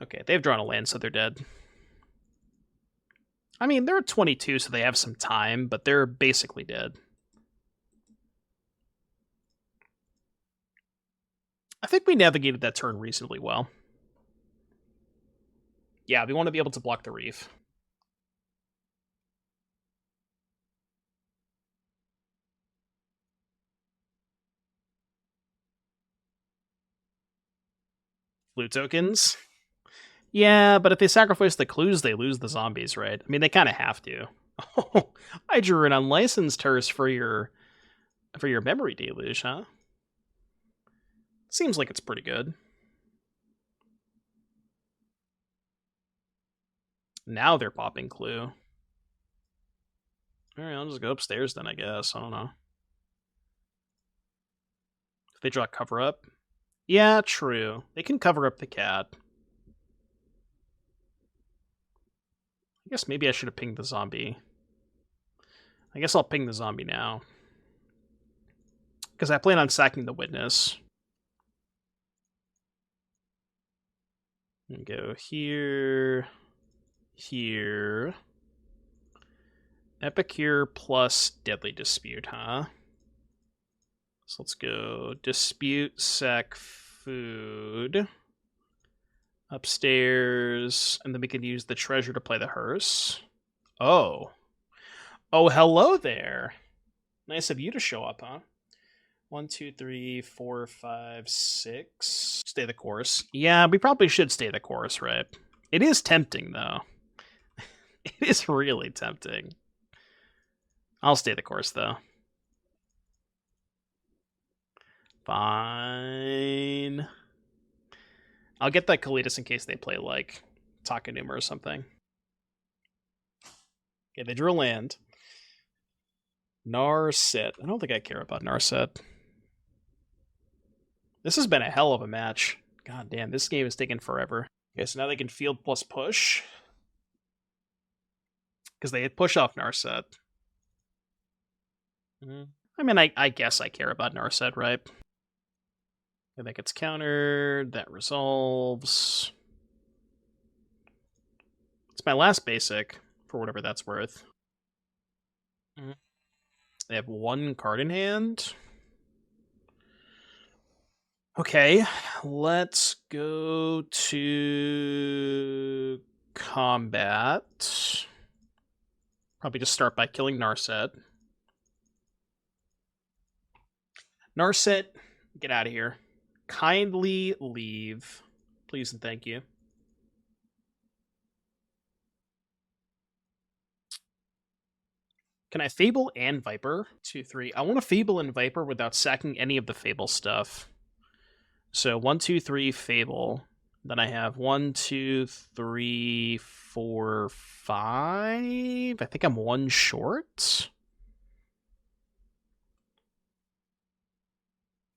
Okay, they've drawn a land, so they're dead. I mean, they're at 22, so they have some time, but they're basically dead. I think we navigated that turn reasonably well. Yeah, we want to be able to block the Reef. Blue tokens? Yeah, but if they sacrifice the clues, they lose the zombies, right? I mean, they kind of have to. Oh, I drew an unlicensed hearse for your memory deluge, huh? Seems like it's pretty good. Now they're popping clue. Alright, I'll just go upstairs then, I guess. I don't know. If they draw cover up? Yeah, true. They can cover up the cat. I guess maybe I should have pinged the zombie. I guess I'll ping the zombie now. Because I plan on sacking the witness. And go here. Here. Epicure plus Deadly Dispute, huh? So let's go Dispute, Sack, Food. Upstairs. And then we can use the treasure to play the hearse. Oh. Oh, hello there. Nice of you to show up, huh? 1, 2, 3, 4, 5, 6. Stay the course. Yeah, we probably should stay the course, right? It is tempting, though. It is really tempting. I'll stay the course, though. Fine. I'll get that Kalitas in case they play, like, Takenuma or something. Okay, they drew a land. Narset. I don't think I care about Narset. This has been a hell of a match. God damn, this game is taking forever. Okay, so now they can field plus push. Because they had push off Narset. I mean, I guess I care about Narset, right? And that gets countered. That resolves. It's my last basic, for whatever that's worth. They have one card in hand. Okay, let's go to combat. Probably just start by killing Narset. Narset, get out of here. Kindly leave. Please and thank you. Can I Fable and Viper? 2, 3. I want to Fable and Viper without sacking any of the Fable stuff. So 1, 2, 3, Fable. Then I have 1, 2, 3, 4, 5. I think I'm one short.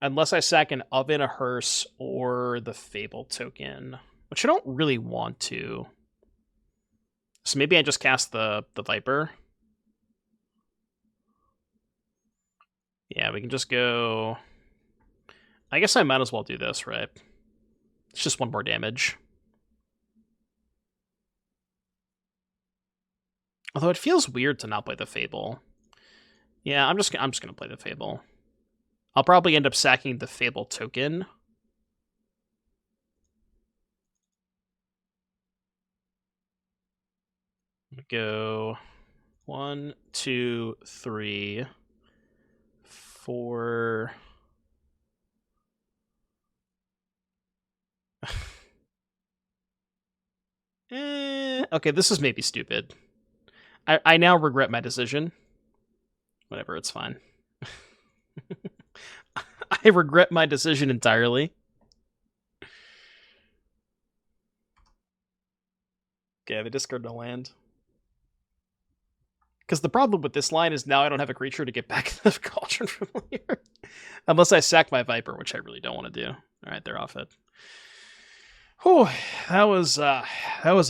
Unless I sack an Oven, a Hearse, or the Fable token, which I don't really want to. So maybe I just cast the Viper. Yeah, we can just go... I guess I might as well do this, right? It's just one more damage. Although it feels weird to not play the Fable. Yeah, I'm just gonna play the Fable. I'll probably end up sacking the Fable token. Go 1, 2, 3, 4. Okay, this is maybe stupid. I now regret my decision. Whatever, it's fine. I regret my decision entirely. Okay, they discard the land. Because the problem with this line is now I don't have a creature to get back the Cauldron Familiar. Unless I sack my Viper, which I really don't want to do. Alright, they're off it. Whew, that was a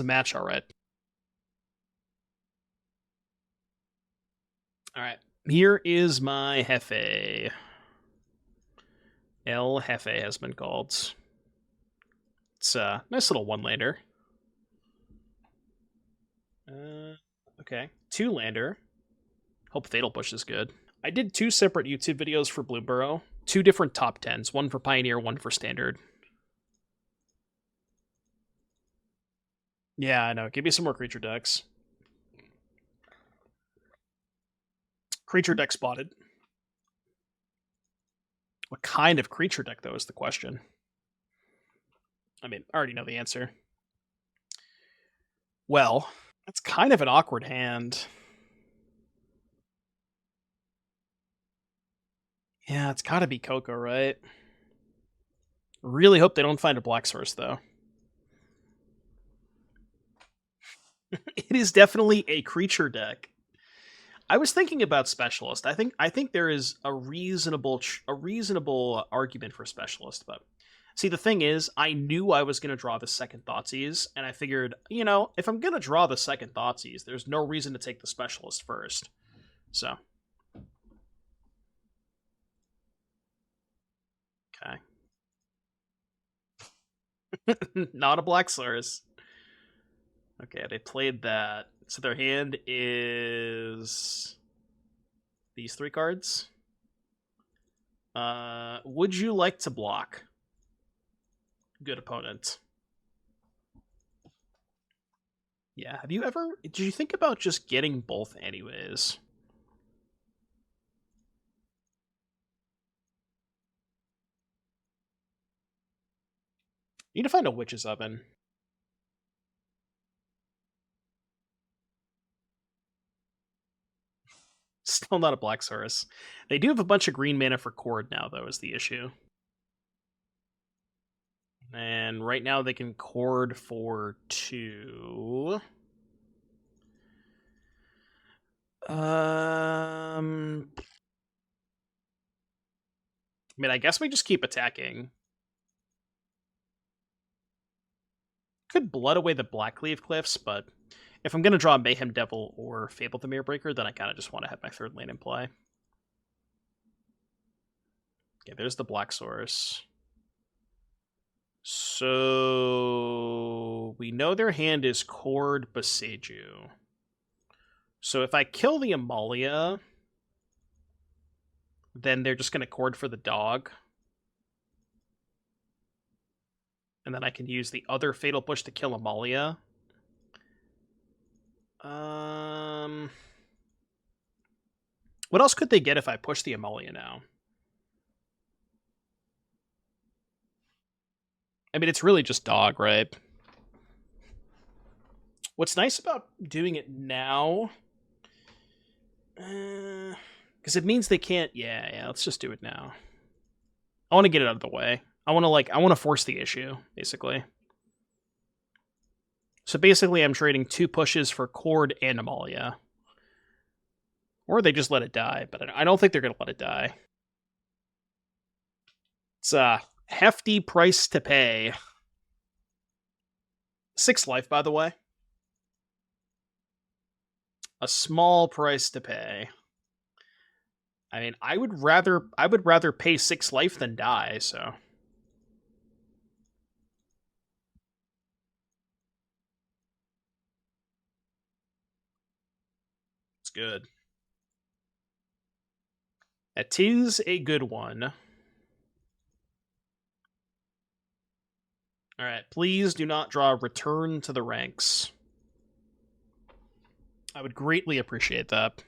match, alright. Alright, here is my Hefe. El Hefe has been called. It's a nice little one-lander. Okay, 2-lander. Hope Fatal Push is good. I did 2 separate YouTube videos for Blue Burrow. 2 different top 10s. One for Pioneer, one for Standard. Yeah, I know. Give me some more creature decks. Creature deck spotted. What kind of creature deck, though, is the question. I mean, I already know the answer. Well, that's kind of an awkward hand. Yeah, it's gotta be Coco, right? Really hope they don't find a black source, though. It is definitely a creature deck. I was thinking about Specialist. I think there is a reasonable argument for Specialist, but see, the thing is, I knew I was going to draw the second Thoughtseize, and I figured, you know, if I'm going to draw the second Thoughtseize, there's no reason to take the Specialist first. So. Okay. Not a black source. Okay, they played that. So their hand is these 3 cards. Would you like to block? Good opponent. Yeah, did you think about just getting both anyways? You need to find a Witch's Oven. Still not a black source. They do have a bunch of green mana for Chord now, though, is the issue. And right now they can Chord for 2. I mean, I guess we just keep attacking. Could blood away the Blackcleave Cliffs, but if I'm going to draw Mayhem Devil or Fable the Mirror Breaker, then I kind of just want to have my 3rd lane in play. Okay, there's the black source. So we know their hand is Chord Boseiju. So if I kill the Amalia, then they're just going to Chord for the dog. And then I can use the other Fatal Push to kill Amalia. What else could they get if I push the Amalia now? I mean, it's really just dog, right? What's nice about doing it now... because it means they can't... Yeah, let's just do it now. I want to get it out of the way. I want to force the issue, basically. So basically, I'm trading 2 pushes for Chord and Amalia. Or they just let it die, but I don't think they're going to let it die. It's a hefty price to pay. 6 life, by the way. A small price to pay. I mean, I would rather pay 6 life than die, so... It's good. It is a good one. Alright, please do not draw Return to the Ranks. I would greatly appreciate that.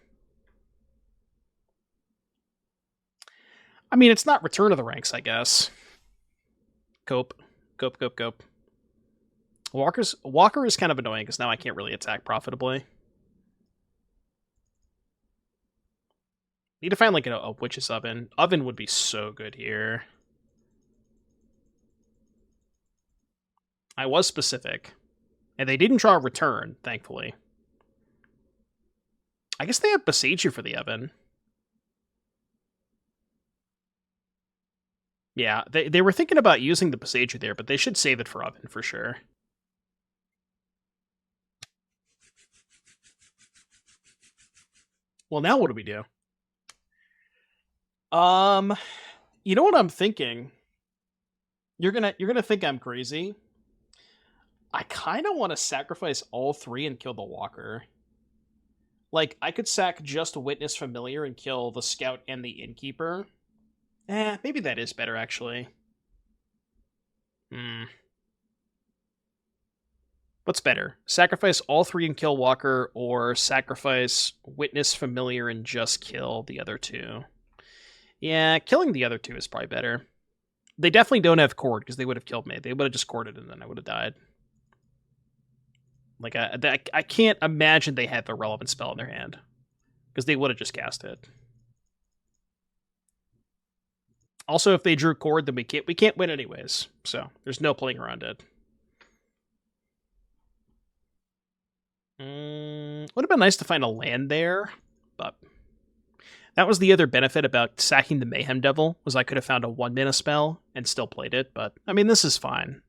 I mean, it's not Return to the Ranks, I guess. Cope. Walker is kind of annoying, because now I can't really attack profitably. Need to find, like, a Witch's Oven. Oven would be so good here. I was specific. And they didn't draw a Return, thankfully. I guess they have Boseiju for the Oven. Yeah, they were thinking about using the Boseiju there, but they should save it for Oven, for sure. Well, now what do we do? You know what I'm thinking? You're gonna think I'm crazy. I kind of want to sacrifice all 3 and kill the Walker. Like, I could sack just Witness Familiar and kill the Scout and the Innkeeper. Maybe that is better, actually. What's better? Sacrifice all 3 and kill Walker, or sacrifice Witness Familiar and just kill the other 2? Yeah, killing the other 2 is probably better. They definitely don't have Cord, because they would have killed me. They would have just corded and then I would have died. Like, I can't imagine they had the relevant spell in their hand, because they would have just cast it. Also, if they drew Cord, then we can't win anyways. So there's no playing around it. Would have been nice to find a land there, but that was the other benefit about sacking the Mayhem Devil, was I could have found a 1-mana spell and still played it, but, I mean, this is fine.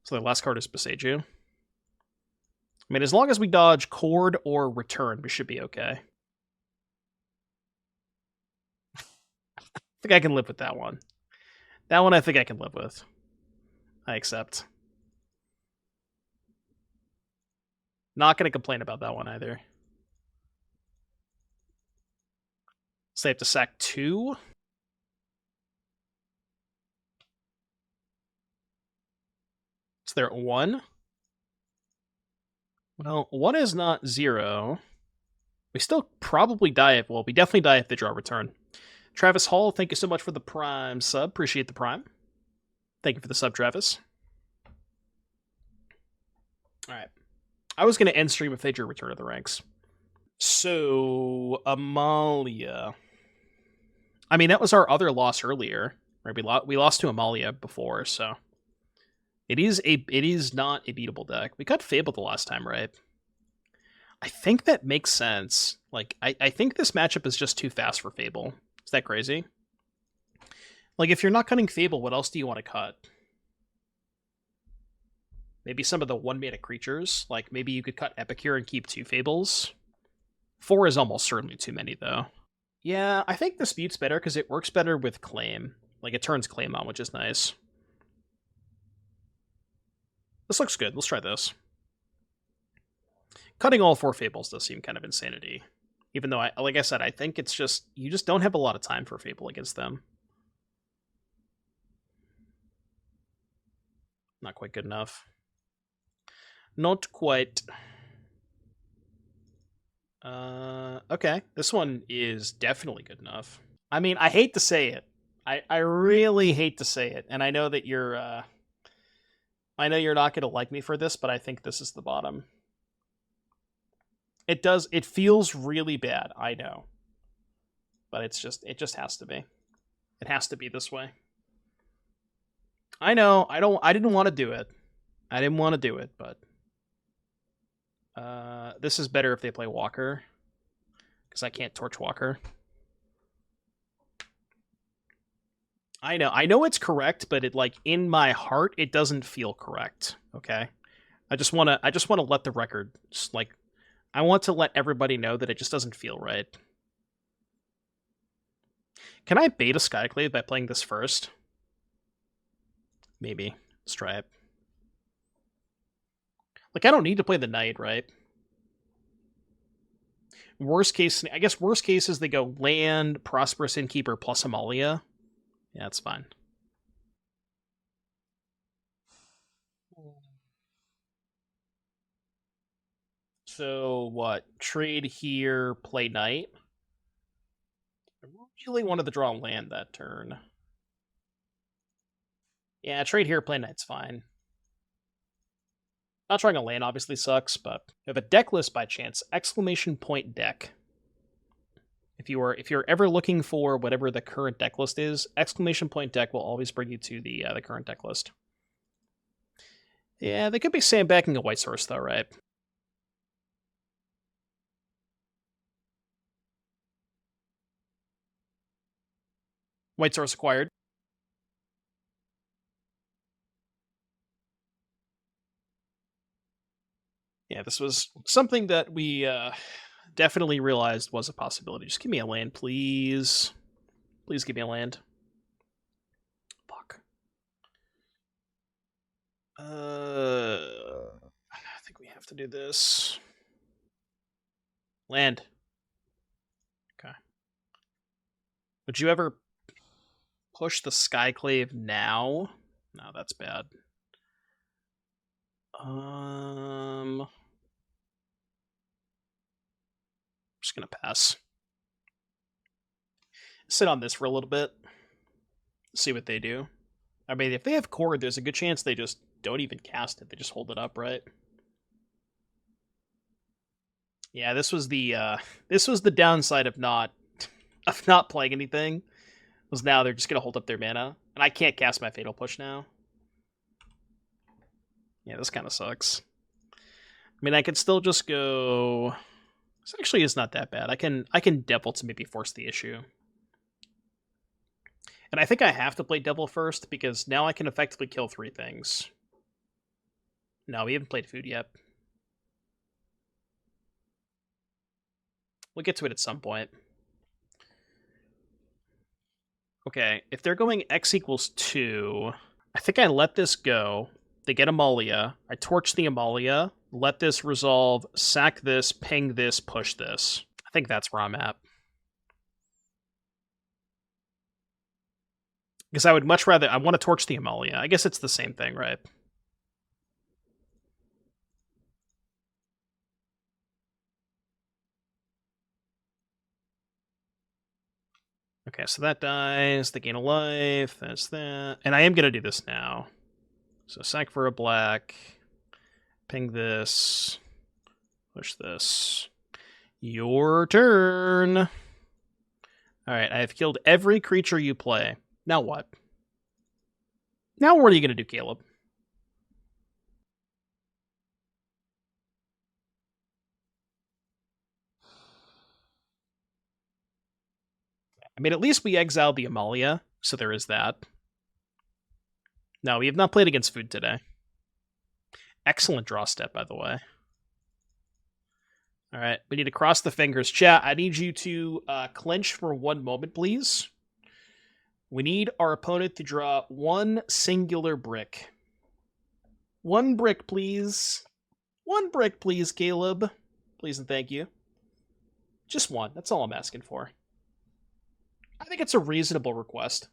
So the last card is Beseiju. I mean, as long as we dodge Cord or Return, we should be okay. I think I can live with that one. That one I think I can live with. I accept. Not going to complain about that one either. So they have to sack 2. So they're at 1. Well, 1 is not 0. We still probably die if... Well, we definitely die if they draw Return. Travis Hall, thank you so much for the Prime sub. Appreciate the Prime. Thank you for the sub, Travis. Alright. I was going to end stream if they drew Return of the Ranks. So, Amalia. I mean, that was our other loss earlier. Right? We lost to Amalia before, so... It is not a beatable deck. We cut Fable the last time, right? I think that makes sense. Like, I think this matchup is just too fast for Fable. Is that crazy? Like, if you're not cutting Fable, what else do you want to cut? Maybe some of the 1-mana creatures. Like, maybe you could cut Epicure and keep 2 Fables. 4 is almost certainly too many, though. Yeah, I think Dispute's better because it works better with Claim. Like, it turns Claim on, which is nice. This looks good. Let's try this. Cutting all 4 Fables does seem kind of insanity. Even though, like I said, I think it's just... You just don't have a lot of time for Fable against them. Not quite good enough. Not quite. Okay. This one is definitely good enough. I mean, I hate to say it. I really hate to say it. And I know that you're... I know you're not going to like me for this, but I think this is the bottom. It feels really bad, I know. But it just has to be. It has to be this way. I know, I didn't want to do it. I didn't want to do it, but... this is better if they play Walker. Because I can't torch Walker. I know it's correct, but it, like, in my heart, it doesn't feel correct. Okay, I just want to let the record, like, I want to let everybody know that it just doesn't feel right. Can I bait a Skyclave by playing this first? Maybe. Let's try it. Like, I don't need to play the Knight, right? Worst case, I guess worst case is they go land, Prosperous Innkeeper plus Amalia. Yeah, that's fine. So, what? Trade here, play Knight? I really wanted to draw land that turn. Yeah, trade here, play Knight's fine. Not trying a land obviously sucks, but we have a deck list by chance. Exclamation point deck. If you're ever looking for whatever the current deck list is, exclamation point deck will always bring you to the current deck list. Yeah, they could be sandbagging a white source though, right? White source acquired. Yeah, this was something that we definitely realized was a possibility. Just give me a land, please. Please give me a land. Fuck. I think we have to do this. Land. Okay. Would you ever push the Skyclave now? No, that's bad. I'm just gonna pass. Sit on this for a little bit. See what they do. I mean, if they have Cord, there's a good chance they just don't even cast it. They just hold it up, right? Yeah, this was the downside of not playing anything. Was now they're just gonna hold up their mana, and I can't cast my Fatal Push now. Yeah, this kind of sucks. I mean, I could still just go. This actually is not that bad. I can Devil to maybe force the issue. And I think I have to play Devil first, because now I can effectively kill 3 things. No, we haven't played food yet. We'll get to it at some point. Okay, if they're going X equals 2, I think I let this go. They get Amalia. I torch the Amalia, let this resolve, sack this, ping this, push this. I think that's where I'm at. Because I would much rather... I want to torch the Amalia. I guess it's the same thing, right? Okay, so that dies. They gain a life. That's that. And I am going to do this now. So sack for a black. Ping this. Push this. Your turn. Alright, I have killed every creature you play. Now what? Now what are you going to do, Caleb? I mean, at least we exiled the Amalia, so there is that. No, we have not played against food today. Excellent draw step, by the way. All right, we need to cross the fingers. Chat, I need you to clench for 1 moment, please. We need our opponent to draw 1 singular brick. 1 brick, please. 1 brick, please, Caleb. Please and thank you. Just 1. That's all I'm asking for. I think it's a reasonable request.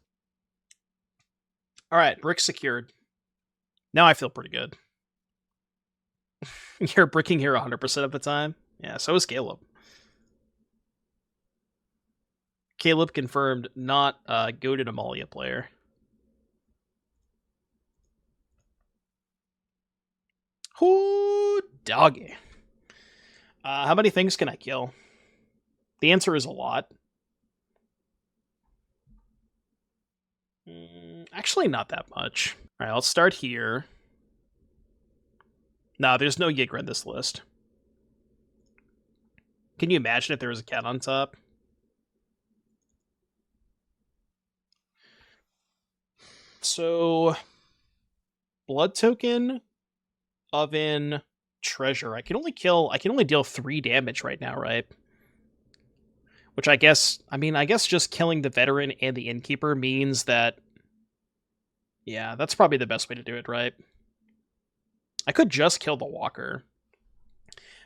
All right, brick secured. Now I feel pretty good. You're bricking here 100% of the time? Yeah, so is Caleb. Caleb confirmed not a goated Amalia player. Ooh, doggy. How many things can I kill? The answer is a lot. Actually, not that much. All right, let's start here. No, there's no Yigra in this list. Can you imagine if there was a cat on top? So, blood token, oven, treasure. I can only deal 3 damage right now, right? Which I guess just killing the veteran and the innkeeper means that... Yeah, that's probably the best way to do it, right? I could just kill the walker.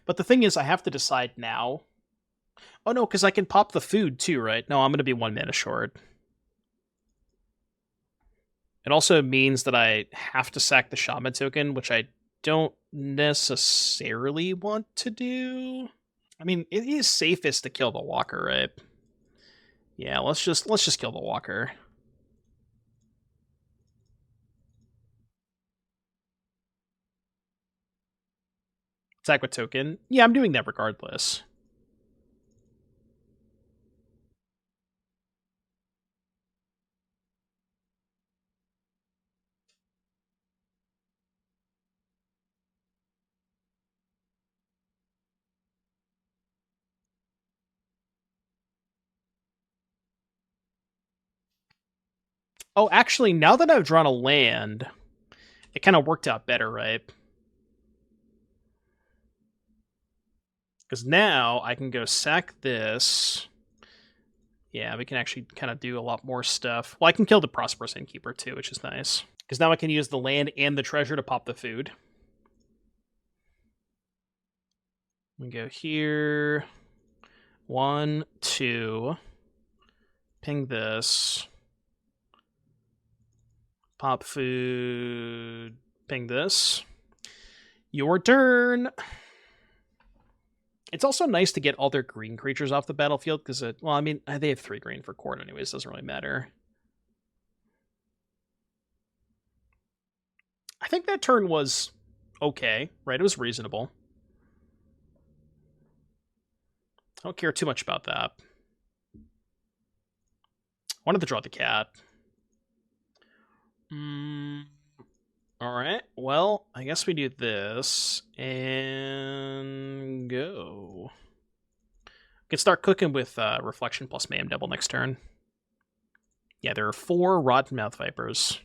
But the thing is, I have to decide now. Oh no, because I can pop the food too, right? No, I'm going to be 1 mana short. It also means that I have to sack the shaman token, which I don't necessarily want to do. I mean, it is safest to kill the walker, right? Yeah, let's just kill the walker. Attack with token. Yeah, I'm doing that regardless. Oh, actually, now that I've drawn a land, it kind of worked out better, right? Because now I can go sack this. Yeah, we can actually kind of do a lot more stuff. Well, I can kill the Prosperous Innkeeper too, which is nice. Because now I can use the land and the treasure to pop the food. We go here. 1, 2. Ping this. Pop food. Ping this. Your turn. It's also nice to get all their green creatures off the battlefield, because well, I mean, they have 3 green for Cord anyways, doesn't really matter. I think that turn was okay, right? It was reasonable. I don't care too much about that. Wanted to draw the cat. Alright, well, I guess we do this, and go. We can start cooking with Reflection plus Mayhem Devil next turn. Yeah, there are 4 Rottenmouth Vipers.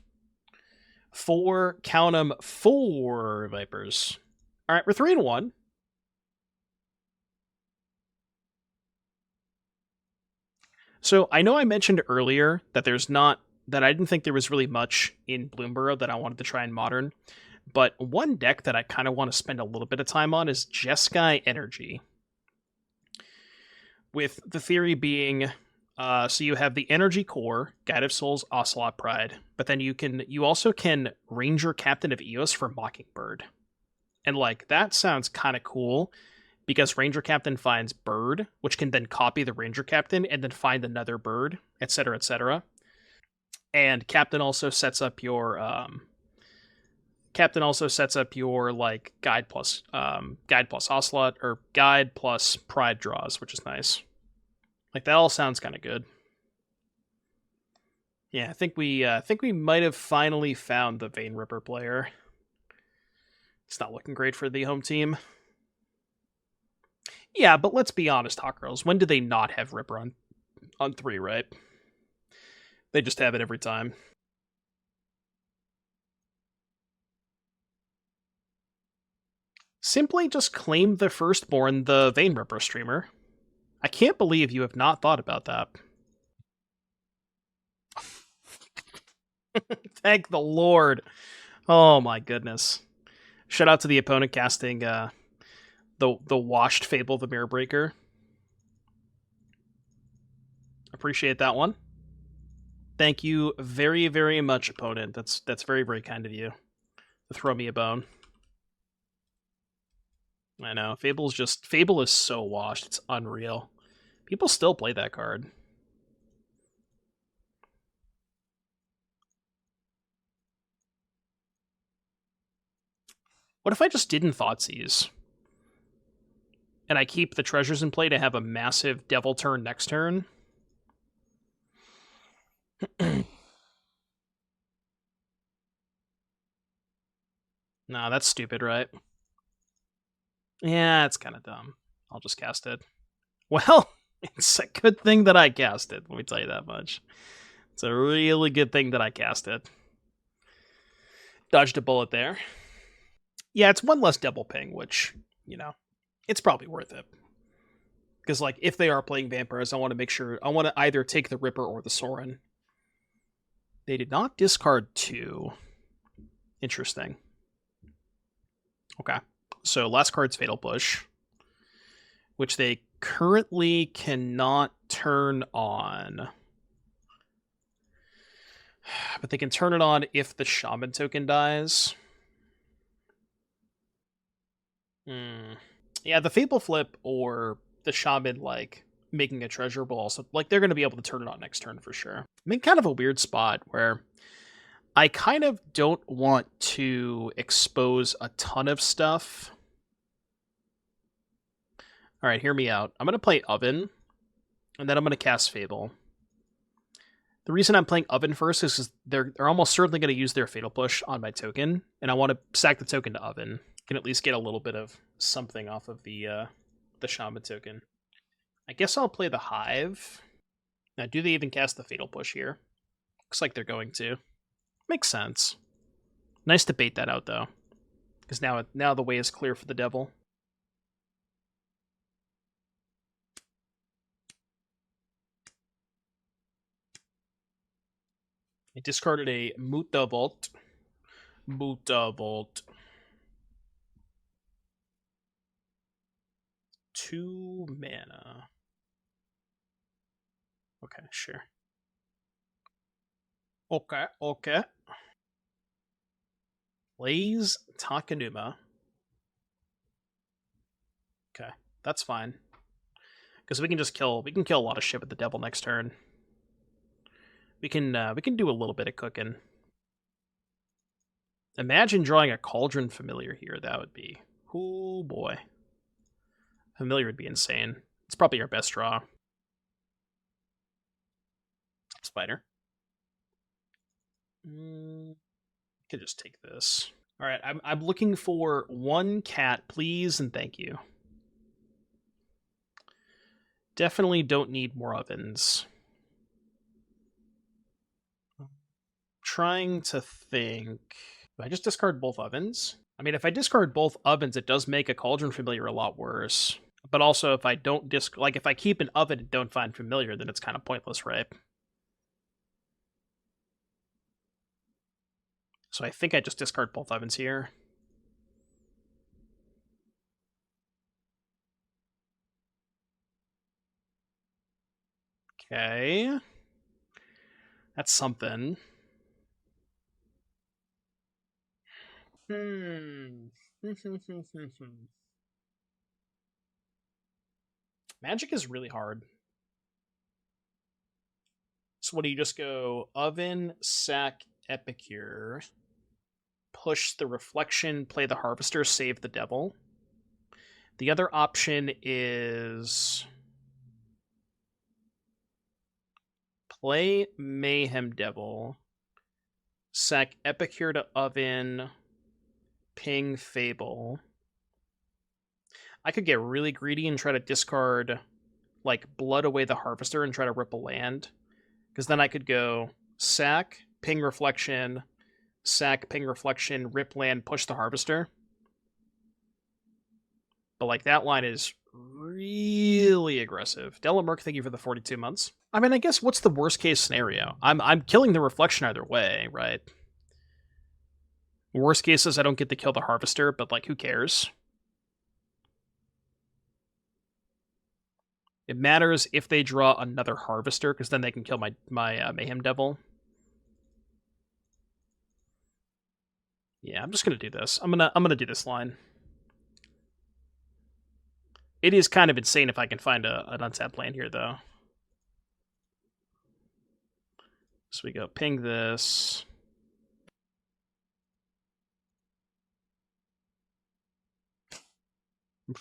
4, count 'em, 4 Vipers. Alright, we're 3-1. So, I know I mentioned earlier that I didn't think there was really much in Bloomburrow that I wanted to try in Modern, but one deck that I kind of want to spend a little bit of time on is Jeskai Energy. With the theory being, so you have the Energy Core, Guide of Souls, Ocelot Pride, but then you also can Ranger Captain of Eos for Mockingbird. And like, that sounds kind of cool, because Ranger Captain finds Bird, which can then copy the Ranger Captain and then find another bird, etc., etc. And Captain also sets up your like Guide plus Ocelot, or Guide plus Pride draws, which is nice. Like, that all sounds kind of good. Yeah, I think we might have finally found the Vein Ripper player. It's not looking great for the home team. Yeah, but let's be honest, Hot Girls. When do they not have Ripper on 3, right? They just have it every time. Simply just claim the Firstborn, the Vein Ripper streamer. I can't believe you have not thought about that. Thank the Lord. Oh my goodness. Shout out to the opponent casting the washed Fable, the Mirror Breaker. Appreciate that one. Thank you very, very much, opponent. That's very, very kind of you to throw me a bone. I know. Fable is so washed. It's unreal. People still play that card. What if I just didn't Thoughtseize? And I keep the treasures in play to have a massive devil turn next turn? Nah, that's stupid, right? Yeah, it's kind of dumb. I'll just cast it. Well, it's a good thing that I cast it, let me tell you that much. It's a really good thing that I cast it. Dodged a bullet there. Yeah, it's one less double ping, which, you know, it's probably worth it. Because, like, if they are playing vampires, I want to either take the Ripper or the Sorin. They did not discard 2. Interesting. Okay. So last card's Fatal Push, which they currently cannot turn on. But they can turn it on if the Shaman token dies. Yeah, the Fable flip or the Shaman, like, making a treasure will also, like, they're going to be able to turn it on next turn for sure. I'm in kind of a weird spot where I kind of don't want to expose a ton of stuff. Alright, hear me out. I'm going to play Oven, and then I'm going to cast Fable. The reason I'm playing Oven first is because they're almost certainly going to use their Fatal Push on my token, and I want to sack the token to Oven. Can at least get a little bit of something off of the Shaman token. I guess I'll play the Hive. Now, do they even cast the Fatal Push here? Looks like they're going to. Makes sense. Nice to bait that out, though. Because now the way is clear for the devil. I discarded a Muta Vault. 2 mana. Okay, sure. Okay. Plays Takenuma. Okay, that's fine. Because we can kill a lot of shit with the devil next turn. We can do a little bit of cooking. Imagine drawing a Cauldron Familiar here. That would be... Oh, boy. Familiar would be insane. It's probably our best draw. Spider. Could just take this. All right, I'm looking for 1 cat, please, and thank you. Definitely don't need more ovens. Trying to think. Do I just discard both ovens? I mean, if I discard both ovens, it does make a Cauldron Familiar a lot worse. But also, if I don't if I keep an oven and don't find Familiar, then it's kind of pointless, right? So I think I just discard both ovens here. Okay. That's something. Magic is really hard. So what do you just go? Oven, sack, Epicure. Push the Reflection, play the Harvester, save the Devil. The other option is... play Mayhem Devil, sack Epicure to Oven, ping Fable. I could get really greedy and try to discard, like, Bloodtithe the Harvester and try to rip a land. Because then I could go sack, ping Reflection, sack, ping Reflection, rip land, push the Harvester. But, like, that line is really aggressive. Delamerk, thank you for the 42 months. I mean, I guess what's the worst case scenario? I'm killing the Reflection either way, right? Worst case is I don't get to kill the Harvester, but, like, who cares? It matters if they draw another Harvester, because then they can kill my Mayhem Devil. Yeah, I'm just gonna do this. I'm gonna do this line. It is kind of insane if I can find an untapped land here, though. So we go ping this.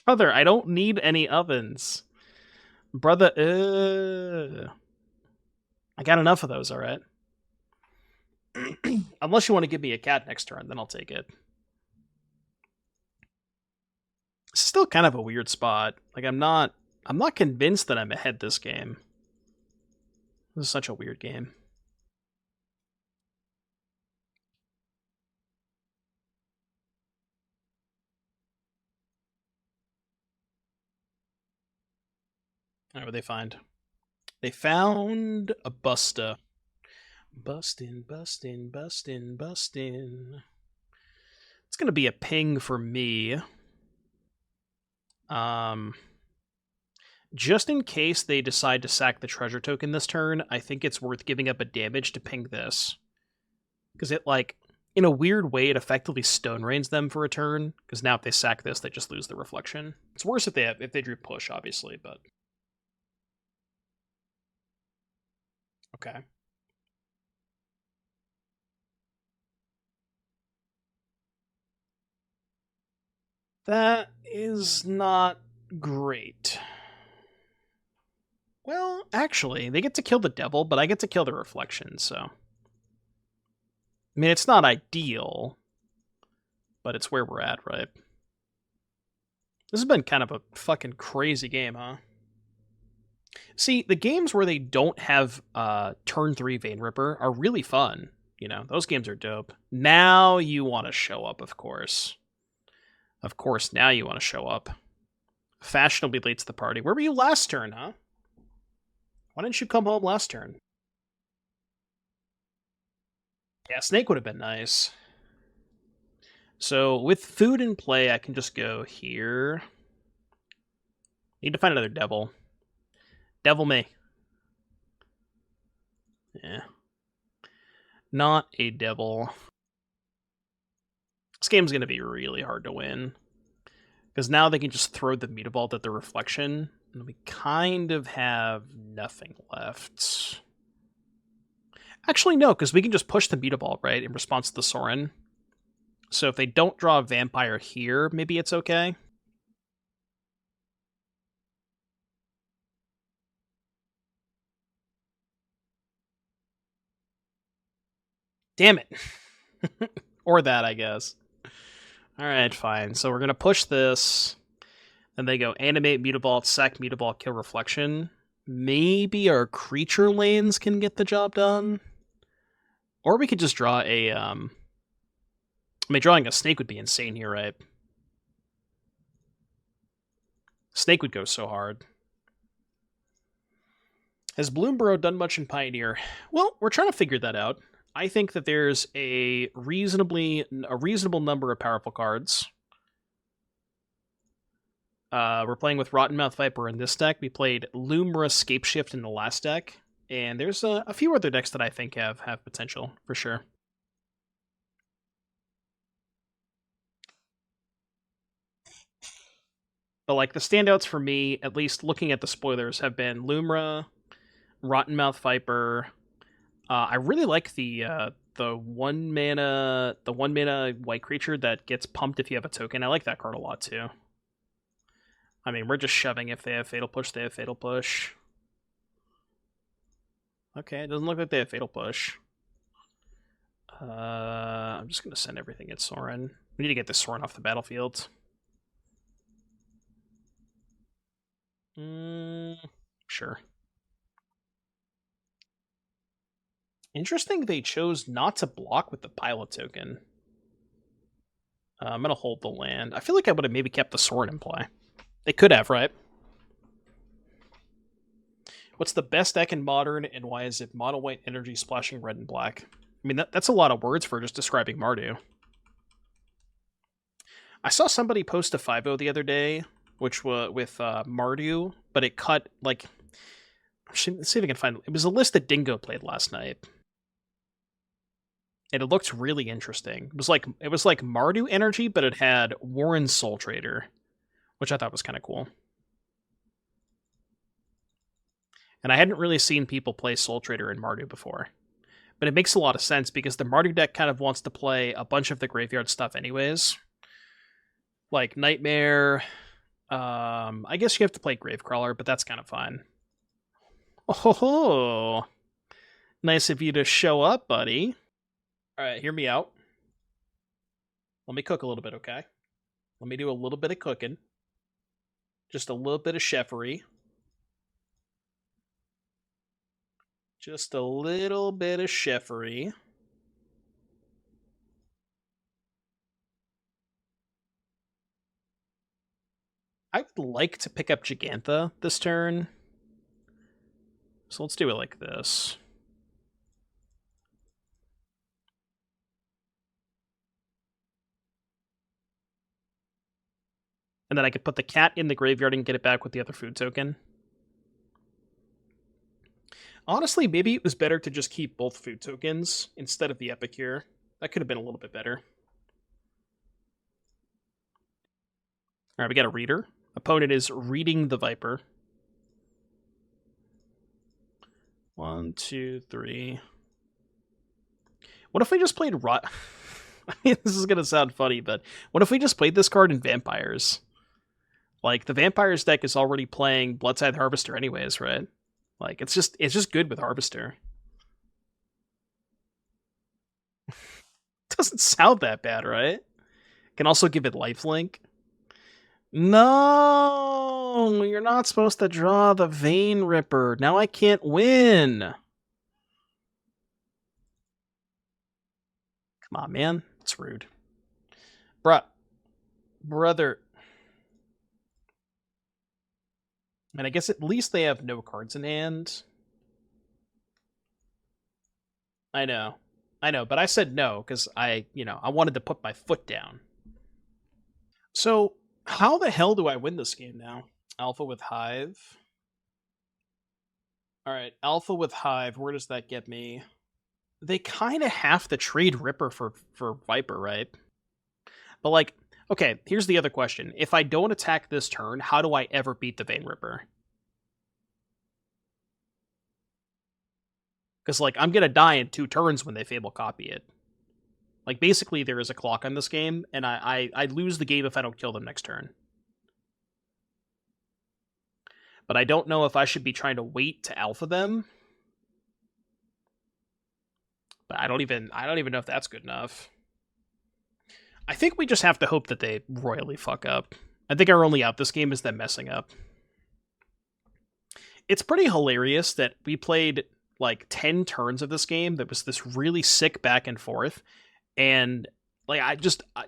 Brother, I don't need any ovens. Brother, I got enough of those, alright? Unless you want to give me a cat next turn, then I'll take it. It's still kind of a weird spot. Like, I'm not convinced that I'm ahead this game. This is such a weird game. Alright, what'd they find? They found a Busta. Bustin'. It's gonna be a ping for me. Just in case they decide to sack the treasure token this turn, I think it's worth giving up a damage to ping this. Because it, like, in a weird way, it effectively stone rains them for a turn. Because now if they sack this, they just lose the Reflection. It's worse if they drew push, obviously, but... Okay. That is not great. Well, actually, they get to kill the Devil, but I get to kill the Reflection, so... I mean, it's not ideal, but it's where we're at, right? This has been kind of a fucking crazy game, huh? See, the games where they don't have turn 3 Vein Ripper are really fun. You know, those games are dope. Now you want to show up, of course. Of course, now you want to show up. Fashionably late to the party. Where were you last turn, huh? Why didn't you come home last turn? Yeah, Snake would have been nice. So, with food in play, I can just go here. Need to find another Devil. Devil me. Yeah. Not a Devil. This game's going to be really hard to win. Because now they can just throw the Mutavault at the Reflection. And we kind of have nothing left. Actually, no, because we can just push the Mutavault, right, in response to the Sorin. So if they don't draw a vampire here, maybe it's okay. Damn it. Or that, I guess. Alright, fine. So we're going to push this. Then they go animate, Mutavault, sack, Mutavault, kill reflection. Maybe our creature lanes can get the job done. Or we could just draw a... I mean, drawing a snake would be insane here, right? Snake would go so hard. Has Bloomburrow done much in Pioneer? Well, we're trying to figure that out. I think that there's a reasonable number of powerful cards. We're playing with Rottenmouth Viper in this deck. We played Lumra Scapeshift in the last deck. And there's a few other decks that I think have potential, for sure. But like the standouts for me, at least looking at the spoilers, have been Lumra, Rottenmouth Viper. I really like the 1-mana white creature that gets pumped if you have a token. I like that card a lot too. I mean, we're just shoving if they have Fatal Push, they have Fatal Push. Okay, it doesn't look like they have Fatal Push. I'm just going to send everything at Sorin. We need to get this Sorin off the battlefield. Sure. Interesting they chose not to block with the pilot token. I'm going to hold the land. I feel like I would have maybe kept the Sorin in play. They could have, right? What's the best deck in Modern, and why is it mono white energy splashing red and black? I mean, that's a lot of words for just describing Mardu. I saw somebody post a 5-0 the other day, which was with Mardu, but it cut, like... Let's see if I can find... It was a list that Dingo played last night. And it looked really interesting. It was like Mardu energy, but it had Warren Soul Trader, which I thought was kind of cool. And I hadn't really seen people play Soul Trader in Mardu before. But it makes a lot of sense because the Mardu deck kind of wants to play a bunch of the graveyard stuff anyways. Like Nightmare. I guess you have to play Gravecrawler, but that's kind of fine. Oh, nice of you to show up, buddy. Alright, hear me out. Let me cook a little bit, okay? Let me do a little bit of cooking. Just a little bit of chefery. Just a little bit of chefery. I would like to pick up Gigantha this turn. So let's do it like this. And then I could put the cat in the graveyard and get it back with the other food token. Honestly, maybe it was better to just keep both food tokens instead of the Epicure. That could have been a little bit better. Alright, we got a reader. Opponent is reading the Viper. 1, 2, 3. What if we just played I mean, this is gonna sound funny, but what if we just played this card in Vampires? Like, the Vampires deck is already playing Bloodtithe Harvester anyways, right? Like, it's just good with Harvester. Doesn't sound that bad, right? Can also give it lifelink. No! You're not supposed to draw the Vein Ripper. Now I can't win! Come on, man. It's rude. Brother. And I guess at least they have no cards in hand. I know, but I said no, because I wanted to put my foot down. So, how the hell do I win this game now? Alpha with Hive. Alright, Alpha with Hive, where does that get me? They kind of have to trade Ripper for Viper, right? But like, okay, here's the other question. If I don't attack this turn, how do I ever beat the Vein Ripper? Because, like, I'm going to die in 2 turns when they Fable copy it. Like, basically, there is a clock on this game, and I lose the game if I don't kill them next turn. But I don't know if I should be trying to wait to alpha them. But I don't even know if that's good enough. I think we just have to hope that they royally fuck up. I think our only out this game is them messing up. It's pretty hilarious that we played like 10 turns of this game that was this really sick back and forth, and like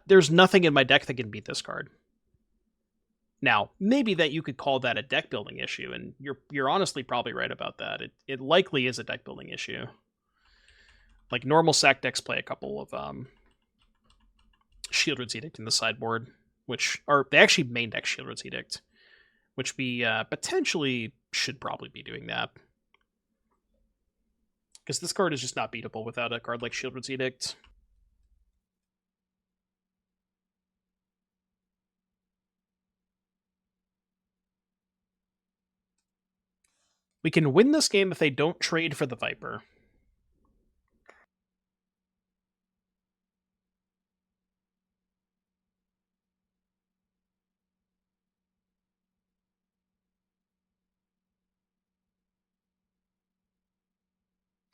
there's nothing in my deck that can beat this card. Now, maybe that you could call that a deck building issue, and you're honestly probably right about that. It likely is a deck building issue. Like, normal sack decks play a couple of Shieldred's Edict in the sideboard, they actually main deck Shieldred's Edict, which we potentially should probably be doing that. Because this card is just not beatable without a card like Shieldred's Edict. We can win this game if they don't trade for the Viper.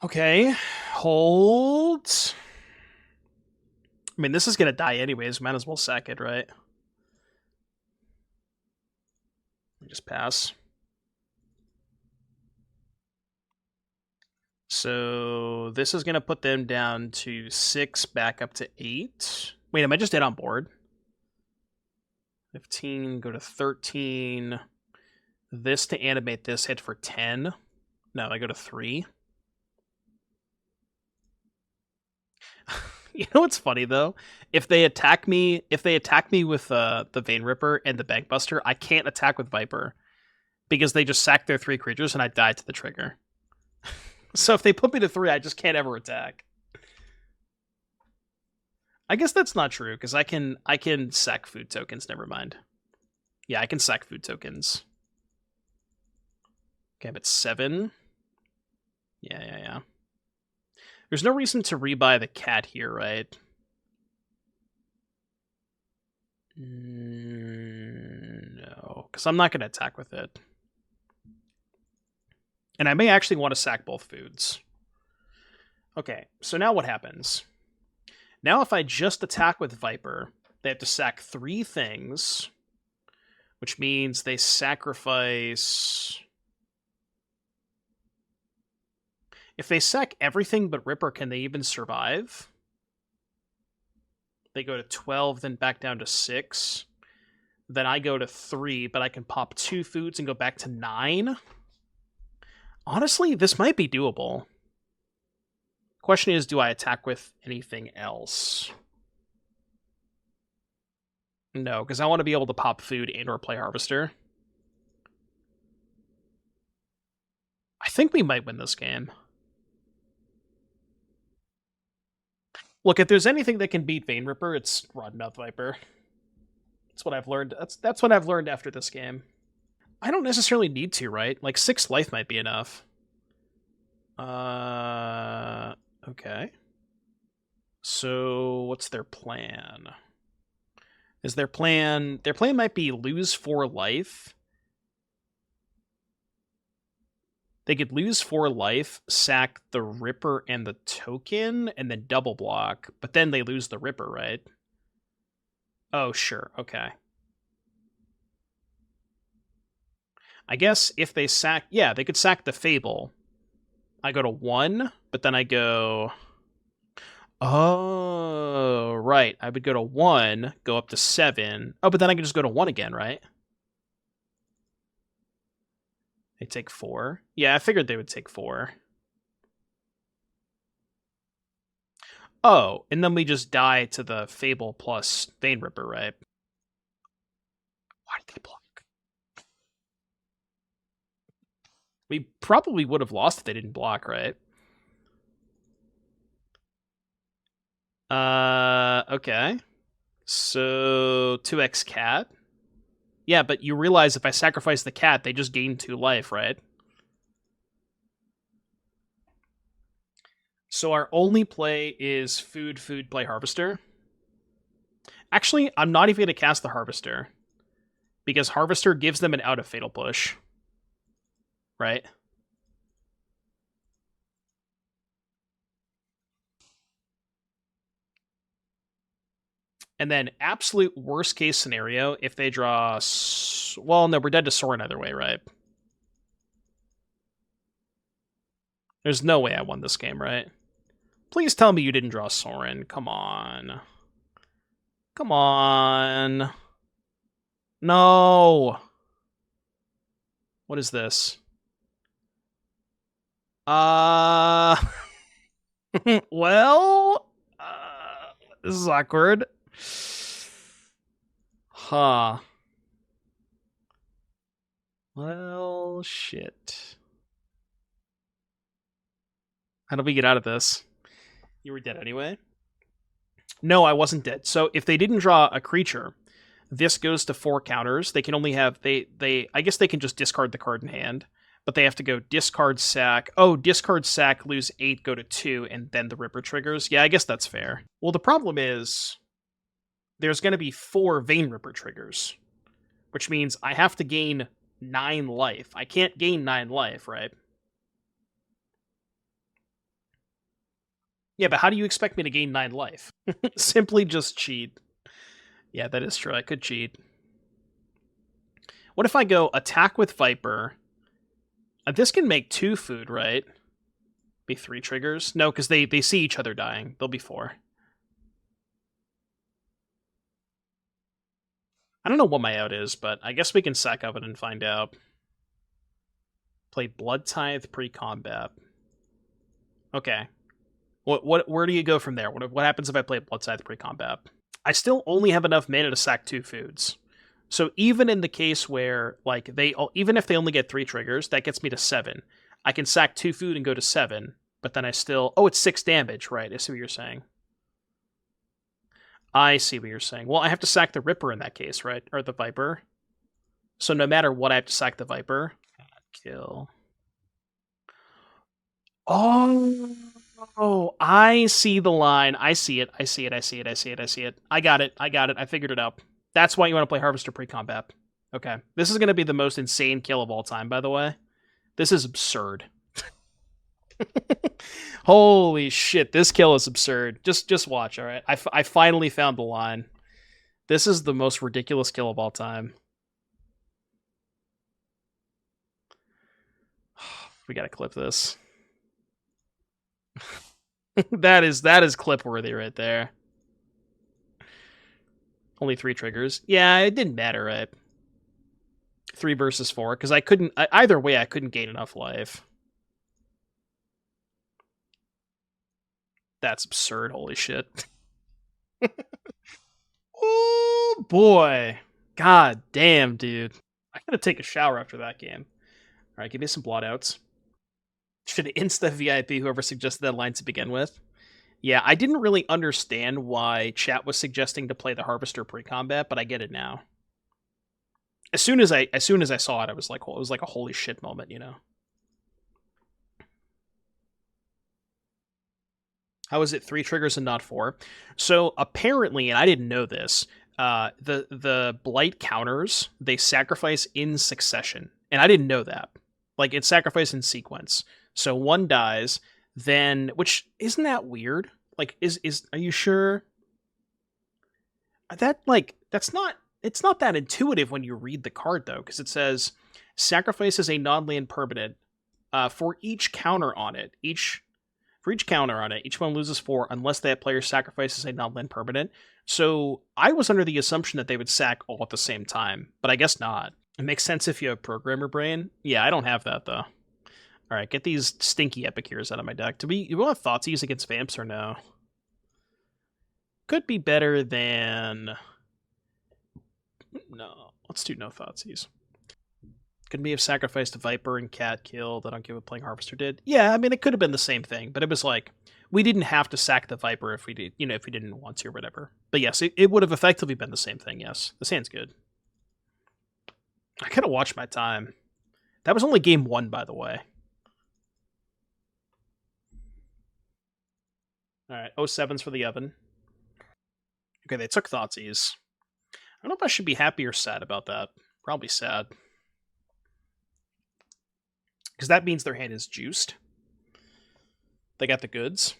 Okay, hold. I mean, this is going to die anyways. Might as well sack it, right? Just pass. So this is going to put them down to 6, back up to 8. Wait, am I just dead on board? 15, go to 13. This to animate this hit for 10. No, I go to 3. You know what's funny though? If they attack me with the Vein Ripper and the Bankbuster, I can't attack with Viper because they just sack their 3 creatures and I die to the trigger. So if they put me to 3, I just can't ever attack. I guess that's not true because I can sack food tokens. Never mind. Yeah, I can sack food tokens. Okay, but 7. Yeah. There's no reason to rebuy the cat here, right? No, because I'm not going to attack with it. And I may actually want to sack both foods. Okay, so now what happens? Now if I just attack with Viper, they have to sack 3 things, which means they sacrifice... If they sack everything but Ripper, can they even survive? They go to 12, then back down to 6. Then I go to 3, but I can pop 2 foods and go back to 9. Honestly, this might be doable. Question is, do I attack with anything else? No, because I want to be able to pop food and or play Harvester. I think we might win this game. Look, if there's anything that can beat Vein Ripper, it's Rottenmouth Viper. That's what I've learned. That's what I've learned after this game. I don't necessarily need to, right? Like 6 life might be enough. Okay. So what's their plan? Is their plan might be lose 4 life. They could lose 4 life, sack the Ripper and the token, and then double block, but then they lose the Ripper, right? Oh, sure, okay. I guess if they sack... Yeah, they could sack the Fable. I go to 1, but then I go... Oh, right. I would go to 1, go up to 7. Oh, but then I can just go to 1 again, right? They take 4. Yeah, I figured they would take 4. Oh, and then we just die to the Fable plus Vein Ripper, right? Why did they block? We probably would have lost if they didn't block, right? Okay. So 2x cat. Yeah, but you realize if I sacrifice the cat, they just gain 2 life, right? So our only play is food, play Harvester. Actually, I'm not even going to cast the Harvester, because Harvester gives them an out of Fatal Push. Right? And then absolute worst case scenario, if they draw... Well, no, we're dead to Sorin either way, right? There's no way I won this game, right? Please tell me you didn't draw Sorin. Come on. Come on. No. What is this? Well, this is awkward. Huh. Well, shit. How do we get out of this? You were dead anyway? No, I wasn't dead. So if they didn't draw a creature, this goes to 4 counters. They can only have... I guess they can just discard the card in hand, but they have to go discard, sack. Oh, discard, sack, lose 8, go to 2, and then the Ripper triggers. Yeah, I guess that's fair. Well, the problem is there's going to be 4 Vein Ripper triggers, which means I have to gain 9 life. I can't gain 9 life, right? Yeah, but how do you expect me to gain 9 life? Simply just cheat. Yeah, that is true. I could cheat. What if I go attack with Viper? This can make 2 food, right? Be 3 triggers? No, because they see each other dying. They'll be 4. I don't know what my out is, but I guess we can sack of it and find out. Play Bloodtithe pre-combat. Okay. Where do you go from there? What happens if I play Bloodtithe pre-combat? I still only have enough mana to sack 2 foods. So even in the case where, like, even if they only get 3 triggers, that gets me to 7. I can sack 2 food and go to 7, but then I still... Oh, it's 6 damage, right? I see what you're saying. I see what you're saying. Well, I have to sack the Ripper in that case, right? Or the Viper. So no matter what, I have to sack the Viper. Kill. Oh, I see the line. I see it. I see it. I see it. I see it. I see it. I got it. I got it. I figured it out. That's why you want to play Harvester pre-combat. Okay. This is going to be the most insane kill of all time, by the way. This is absurd. Holy shit, this kill is absurd. Just watch, alright? I finally found the line. This is the most ridiculous kill of all time. We gotta clip this. that is clip worthy right there. Only 3 triggers. Yeah, it didn't matter, right? 3 versus 4, because I couldn't... Either way, I couldn't gain enough life. That's absurd, holy shit. Oh, boy. God damn, dude. I gotta take a shower after that game. Alright, give me some Blot Outs. Should insta VIP whoever suggested that line to begin with. Yeah, I didn't really understand why chat was suggesting to play the Harvester pre-combat, but I get it now. As soon as I saw it, I was like, it was like a holy shit moment, you know. How is it 3 triggers and not 4? So apparently, and I didn't know this, the Blight counters, they sacrifice in succession. And I didn't know that. Like, it's sacrifice in sequence. So 1 dies, then... Which, isn't that weird? Like, are you sure? That, like, that's not... It's not that intuitive when you read the card, though, because it says, sacrifices a non-land permanent for each counter on it. For each counter on it, each one loses 4 unless that player sacrifices a non-land permanent. So I was under the assumption that they would sack all at the same time, but I guess not. It makes sense if you have programmer brain. Yeah, I don't have that, though. Alright, get these stinky Epicures out of my deck. Do we want Thoughtseize against Vamps or no? Could be better than... No, let's do no Thoughtseize. Could we have sacrificed a Viper and Cat killed? I don't give a playing Harvester did. Yeah, I mean, it could have been the same thing, but it was like, we didn't have to sack the Viper if we did, if we didn't want to or whatever. But yes, it would have effectively been the same thing, yes. This hand's good. I gotta watch my time. That was only game 1, by the way. Alright, 07's for the oven. Okay, they took Thoughtseize. I don't know if I should be happy or sad about that. Probably sad. Because that means their hand is juiced. They got the goods.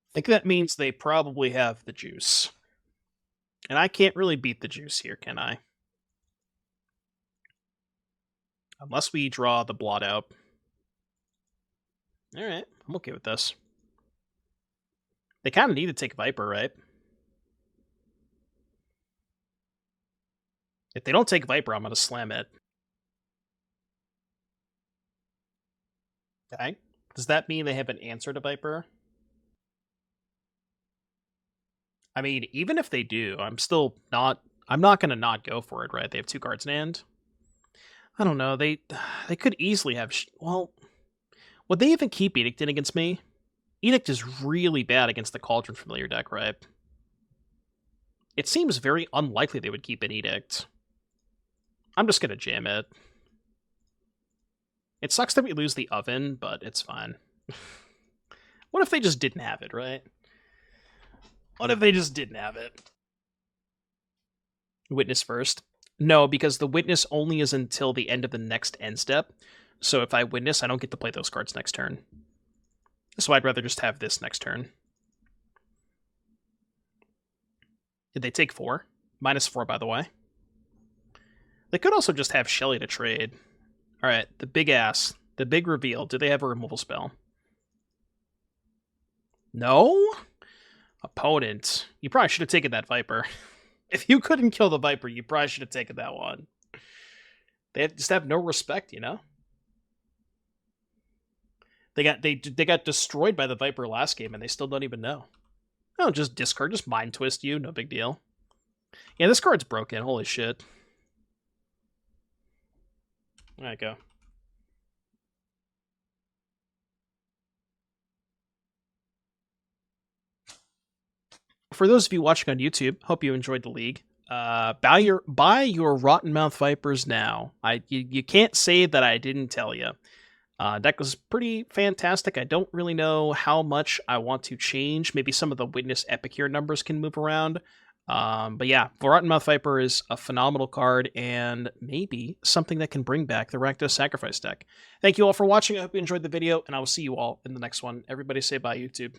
I think that means they probably have the juice. And I can't really beat the juice here, can I? Unless we draw the Blot Out. Alright, I'm okay with this. They kind of need to take Viper, right? If they don't take Viper, I'm going to slam it. Okay. Does that mean they have an answer to Viper? I mean, even if they do, I'm not going to not go for it, right? They have 2 cards in hand. I don't know. They could easily have... well, would they even keep Edict in against me? Edict is really bad against the Cauldron Familiar deck, right? It seems very unlikely they would keep an Edict. I'm just going to jam it. It sucks that we lose the oven, but it's fine. What if they just didn't have it, right? What if they just didn't have it? Witness first. No, because the witness only is until the end of the next end step. So if I witness, I don't get to play those cards next turn. So I'd rather just have this next turn. Did they take 4? -4, by the way. They could also just have Shelly to trade. Alright, the big ass. The big reveal. Do they have a removal spell? No? Opponent. You probably should have taken that Viper. If you couldn't kill the Viper, you probably should have taken that one. They just have no respect, you know? They got destroyed by the Viper last game, and they still don't even know. Oh, just discard, just Mind Twist you, no big deal. Yeah, this card's broken, holy shit. Alright, go. For those of you watching on YouTube, hope you enjoyed the league. Buy your Rottenmouth Vipers now. You can't say that I didn't tell you. Deck was pretty fantastic. I don't really know how much I want to change. Maybe some of the Witness Epicure numbers can move around. But yeah, Rottenmouth Viper is a phenomenal card and maybe something that can bring back the Rakdos Sacrifice deck. Thank you all for watching. I hope you enjoyed the video, and I will see you all in the next one. Everybody say bye, YouTube.